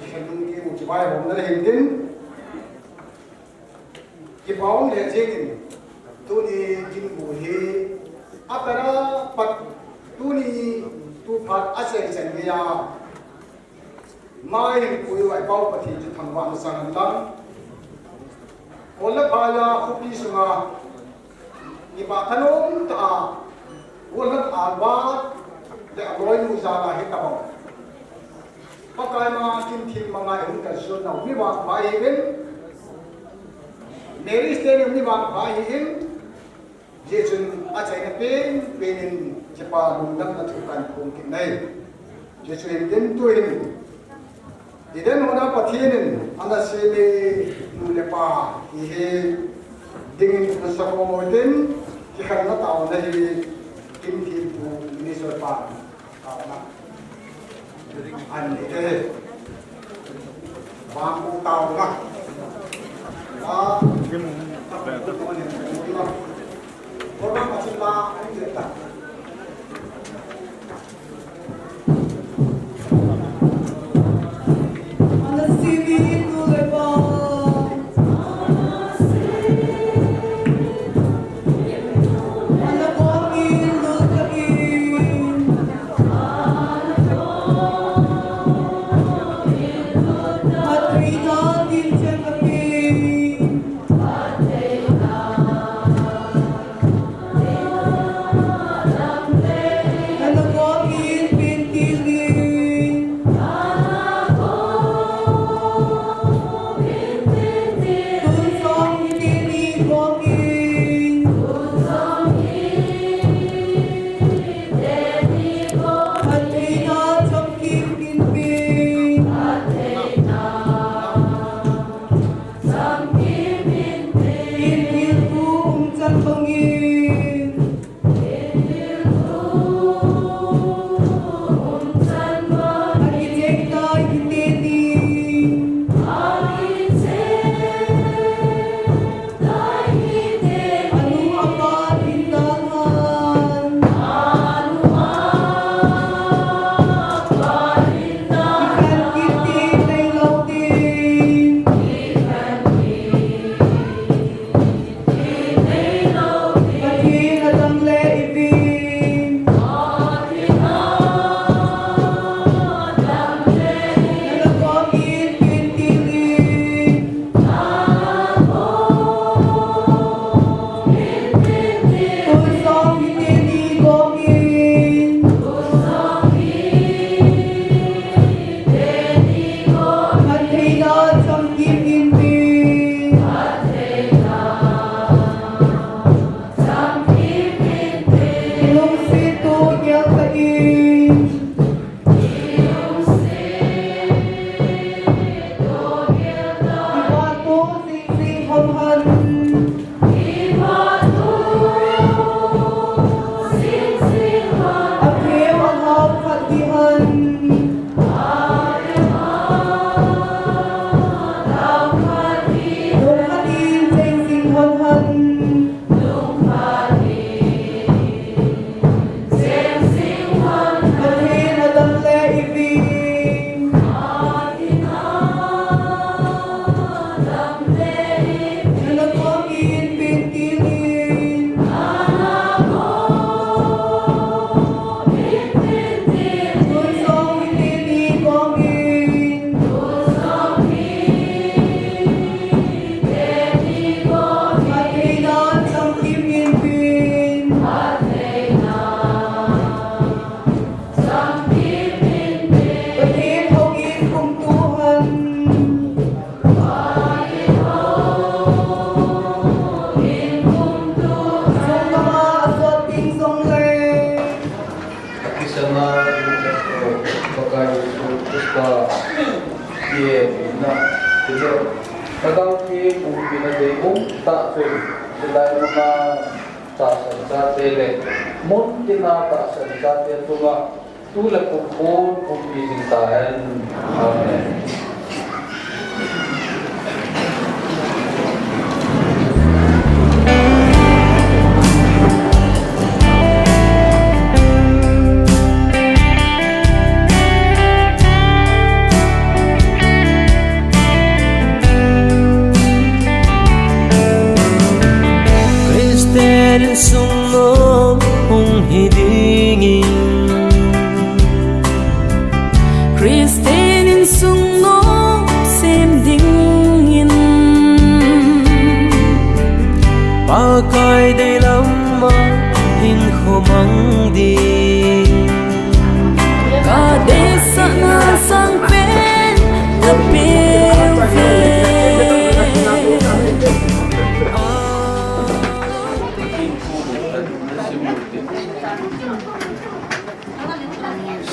khi mình cái một cái bài hôm nay hiện đến cái báo này riêng tôi đi kinh buổi apara pat tôi đi tu phát ase chân nhà mai buổi vài báo bát thì chú thằng bạn sang lắm còn là bài là không đi xuống à cái bà thân ông ta Ulang albat de aloy nu zala hitabo pakai ma kim kim mangai hun ka so na mi wa bai ben neri stadium ni wa bai in je chun a chai na pen penin chepa lum dam na thu kan khong ki nei je chun den tu in den hona pathinin anga se le nu le pa he dingin na sa ko den ki khan na taw na hi kim kim tu minister pa na an ni te ba ku taw na kim ta pe tu ko ni na ko na ma chin la ai de ta on the CV to the ball. And the walk in,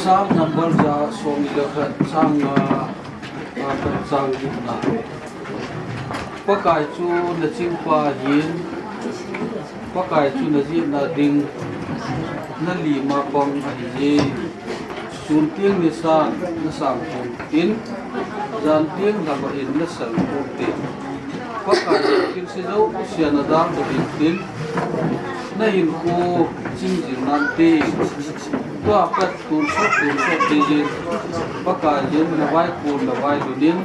sang number za so milakhat sang sang na pakai chu na chingpa yin pakai chu na ji na ding na li ma pong a ji sun tieng ni sa na sang pong tin jan tieng na ba in na sang pong tin pakai kin se zo sia na dang do tin na in ko ching jing nan te to apat tur so te je pakai jen na vai ko na vai du din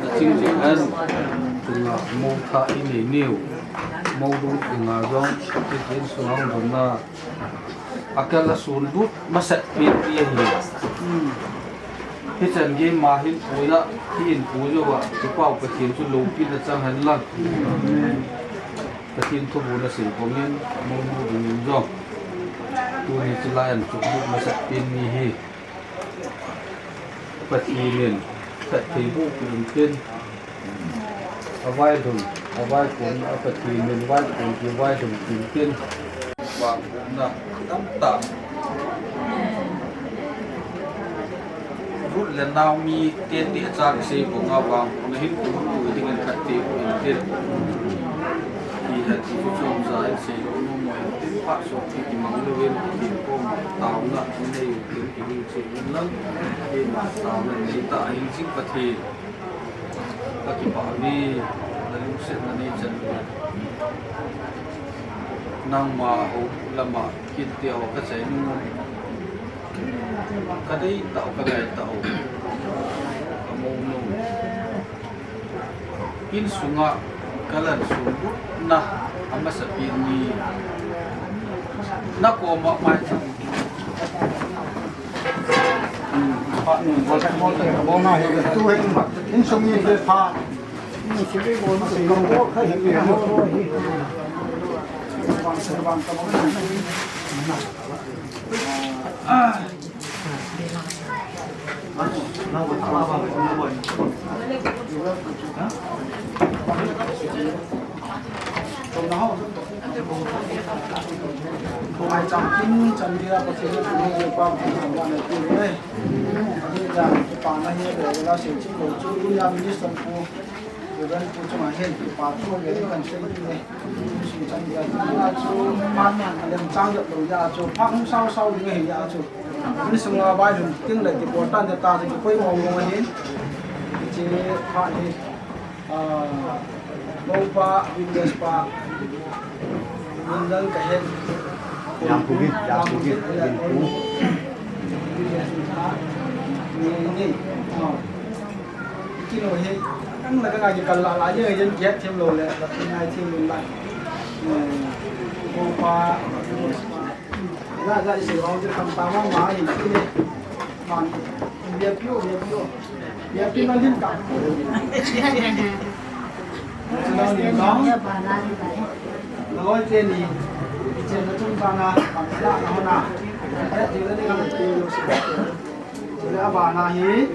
na ching jing an tunga mo tha ini new mo du tunga jong ti tin so hang dum na akala sun du masat pe ti hi hi chan ge ma hin puila hi in pu jo wa ti pau pa tin chu lo pi na chang han la ta tin to bu na se ko min mo mu du nin jo tu ni chi lai an chu bu masat pin ni hi pa ti nin ta ti bu pin tin avai dum avai kun apa ti nin vai kun ti vai dum pin tin wa na tam ta rút lên nào mi tiền địa ra cái xe của ngao vàng nó hít cũng đủ thì ngân khát tiền của tiền thì là chỉ có trồng ra xe nó Pak Sofi di Mangluin di Pom tahun nak ini ini cium lang di tahun ini tak ingin pati bagi Pak Abi dari usia nanti cenderung nang mau lama kita awak kerja ini kadai tahu kadai tahu kamu nung in sungai kalan sungguh nah ama sabi ni nako macam Pak ni boleh boleh mau nak tu yang ini semua dia pak ini sini boleh masih ganggu kan ini serban kamu Mai chăm kín chân đi ra có thể đi được qua một khoảng đoạn này từ đây đi ra cái bàn này để là sử dụng đồ chơi đi làm như sân phố rồi bên phố cho mà hiện thì bàn chỗ cái gần xây này sử dụng chân đi ra chỗ man làm trang được đồ ra chỗ phát không sau những cái ra chỗ ini semua baik dan ting lagi important data jadi koi mau ngomongin jadi pak ni mau pak Windows pak Windows kayak yang bukit ini kilo he kan là cái ngày cần lại với dân chết thêm lồ lệ là cái ngày thêm lồ lại mau pak ra sử dụng cái phần tàu hóa thì cái này còn việc nó liên cận nó trên thì trên nó trung gian là bằng cái lạ nó nào hết thì nó đi làm tiêu rồi là bà nào hí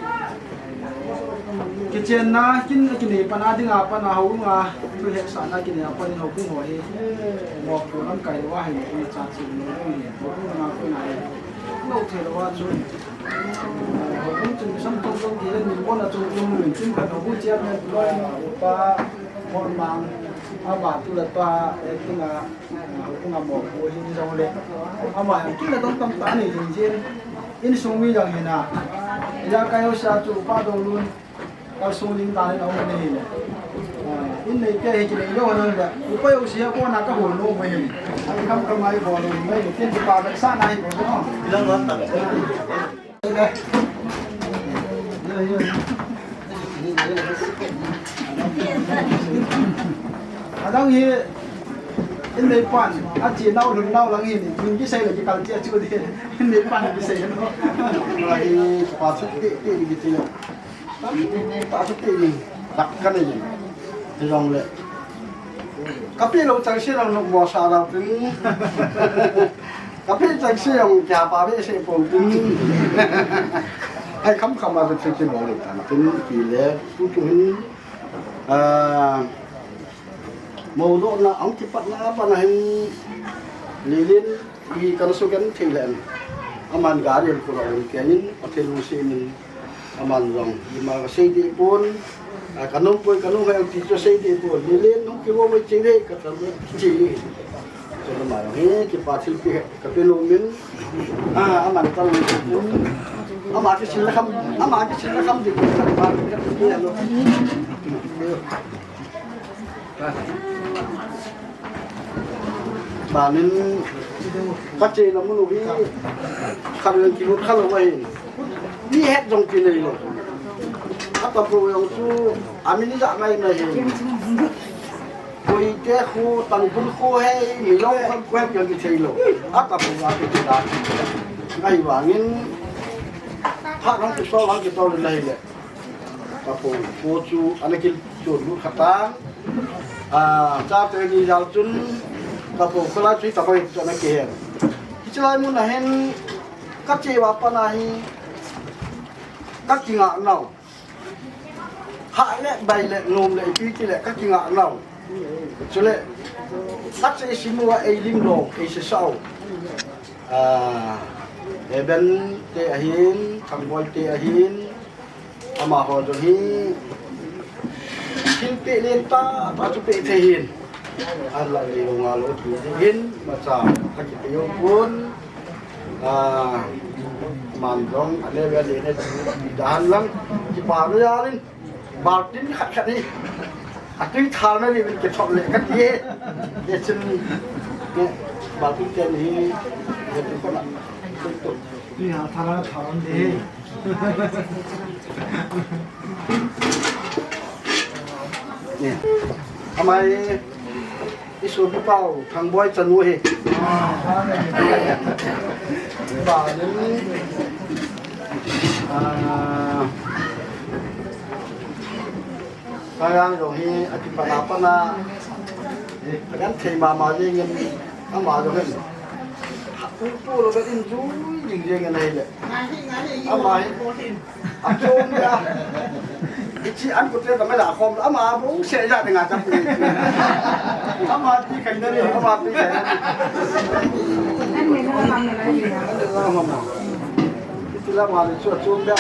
cái trên na cái này pan adi ngà pan nào hú ngà tôi hết sản na cái này pan nào cũng hỏi một của năm cày quá hay cái chả chịu nó cái này cũng ngà cái này lâu thì là quá rồi cũng chừng xong thông thì lên mình muốn là chừng mình chừng cần nó cũng chia này rồi ba con mang bà tu là toa cái là cũng làm một buổi như sau đây mà cái là tâm tán này thì trên in sung mi rằng hiện à ra cái ô xa chụp ba đồ luôn tao sung linh ta lên ông này này in này cái gì này đâu hơn là cái ô xa có nào cái hồn luôn vậy anh không có ai bỏ luôn đây một cái bà đặc sản này có không lần lần tận đây đang hi in đây pan chỉ nấu được nấu lăng hin mình cái xây là cái cần chia chưa đi in đây pan cái xây nó là cái pa súc tị gitu ya pa súc tị đặt cái này thì rong lệ cà phê lâu chẳng xí rong bò sa đâu tính cà phê chẳng xí rong chả pa phê xây bồn tính hay khăm mà được xây bồn được là tính kỳ lệ chú chú màu độ là ông thì bắt lá bắt này lilin di kan sugan thailand aman garden ko ron kenin hotel musin aman rong ima sei di pun kanong pun kanong hay ti cho sei di pun lilin no ki mo mai chi re ka tam chi so na ma he ki pa thil pi ka pe lo min aman tal ama ki sin la kham di ka pa ka ni lo bà nên các chị là muốn đi khăn lên kí hút khăn là vậy đi hết trong kỳ này rồi các tập rồi ông chú anh dạ này rồi cái khu tầng quân khu hay gì đó không quen cho cái gì rồi các tập rồi cái đó ngày và nên phát nó cái to lên đây này tập rồi cô chú anh ấy chuột lúa khát ta cha tới đi giao chun tập bộ cái lá chuối tập ấy cho nó kề cái lá muốn là hen các chị bà pan này các chị ngạn nào hại lệ bày lệ nôm lệ pí lệ các chị ngạn nào cho lệ các chị xin mua ai lim đồ ai sẽ sau bên tê hiến thằng boy tê hiến mà họ rồi hiến hiến tê lên ta chụp tê hiến Allah iyo ngalo tuin masa kakiyo pun mandong ale wale ne dahan lang kiparo yarin Martin khani ati tharna ni bin ke thole ka ye dechen ke Martin ten hi ye ko na to ni ha thara tharon de ni amai isu bi pau thang boy chanu he ba ni Kaya rồi hi ati pana kan thema ma je ngin ama jo hen tu lo ga in ju jing je ngin hele ama hi achon ya ichi an ko te ma la khom ama bu se ja de nga chap ni ama ti kai na ni ama ti kai na ni ni no ma na ni ma ma ti la ma le chu chu da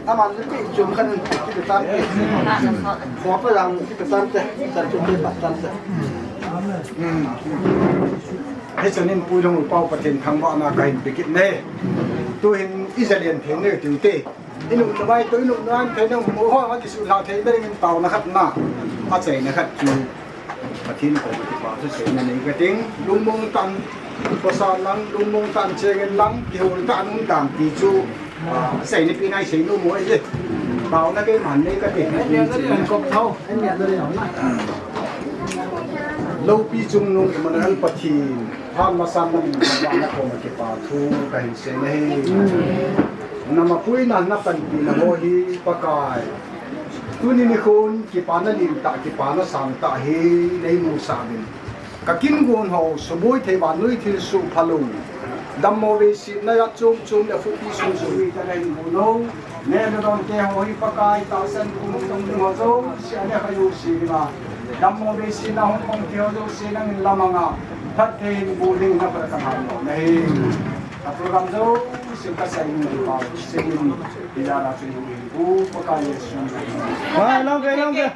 aman itu cuma kan kita tarik, apa yang kita tarik, tarik tarik. Hết cho nên bùi đông bao bát thiên thăng võ na cái bị kiện này, tôi hiện Israel thế này tiểu tê, inung cho bay tôi inung nói thế nào mua hoa mà cái sự lao thế bên mình tàu na khát na, phát chạy na khát chú, bát thiên của cái bảo tôi chạy này cái tiếng lung mông tan, có sao lăng lung mông tan chơi cái lăng, cái hồ tan lung tan thì chú xảy nên này xảy nó muối gì bảo nó cái màn này cái việc này mình không thâu anh nhận ra đây nó lâu pi chung nung mà nó bắt thì tham mà sang mình làm nó không cái bảo thu cái hình sẽ này nằm mà cuối năm nó cần bị nó mua hi bạc cài tu ni ni khôn cái bán nó đi tại cái bán nó sang tại hi lấy mua sang bên cái kinh nguồn hồ số bôi thì bán nuôi thì số phalu đâm mô về xịt này chung chung để phục vụ sung sung cho nên mùa nâu nên nó đón kêu hồi bác cái tạo sân cùng trong đường hồ dâu sẽ để khai du xịt mà đâm mô về xịt nào không kêu du xịt năng làm mà thật thì bù linh nó phải làm hàng này tập program dâu sẽ có xây dựng vào xây dựng thì ra là xây dựng bù bác cái sung sung. Lâu kìa.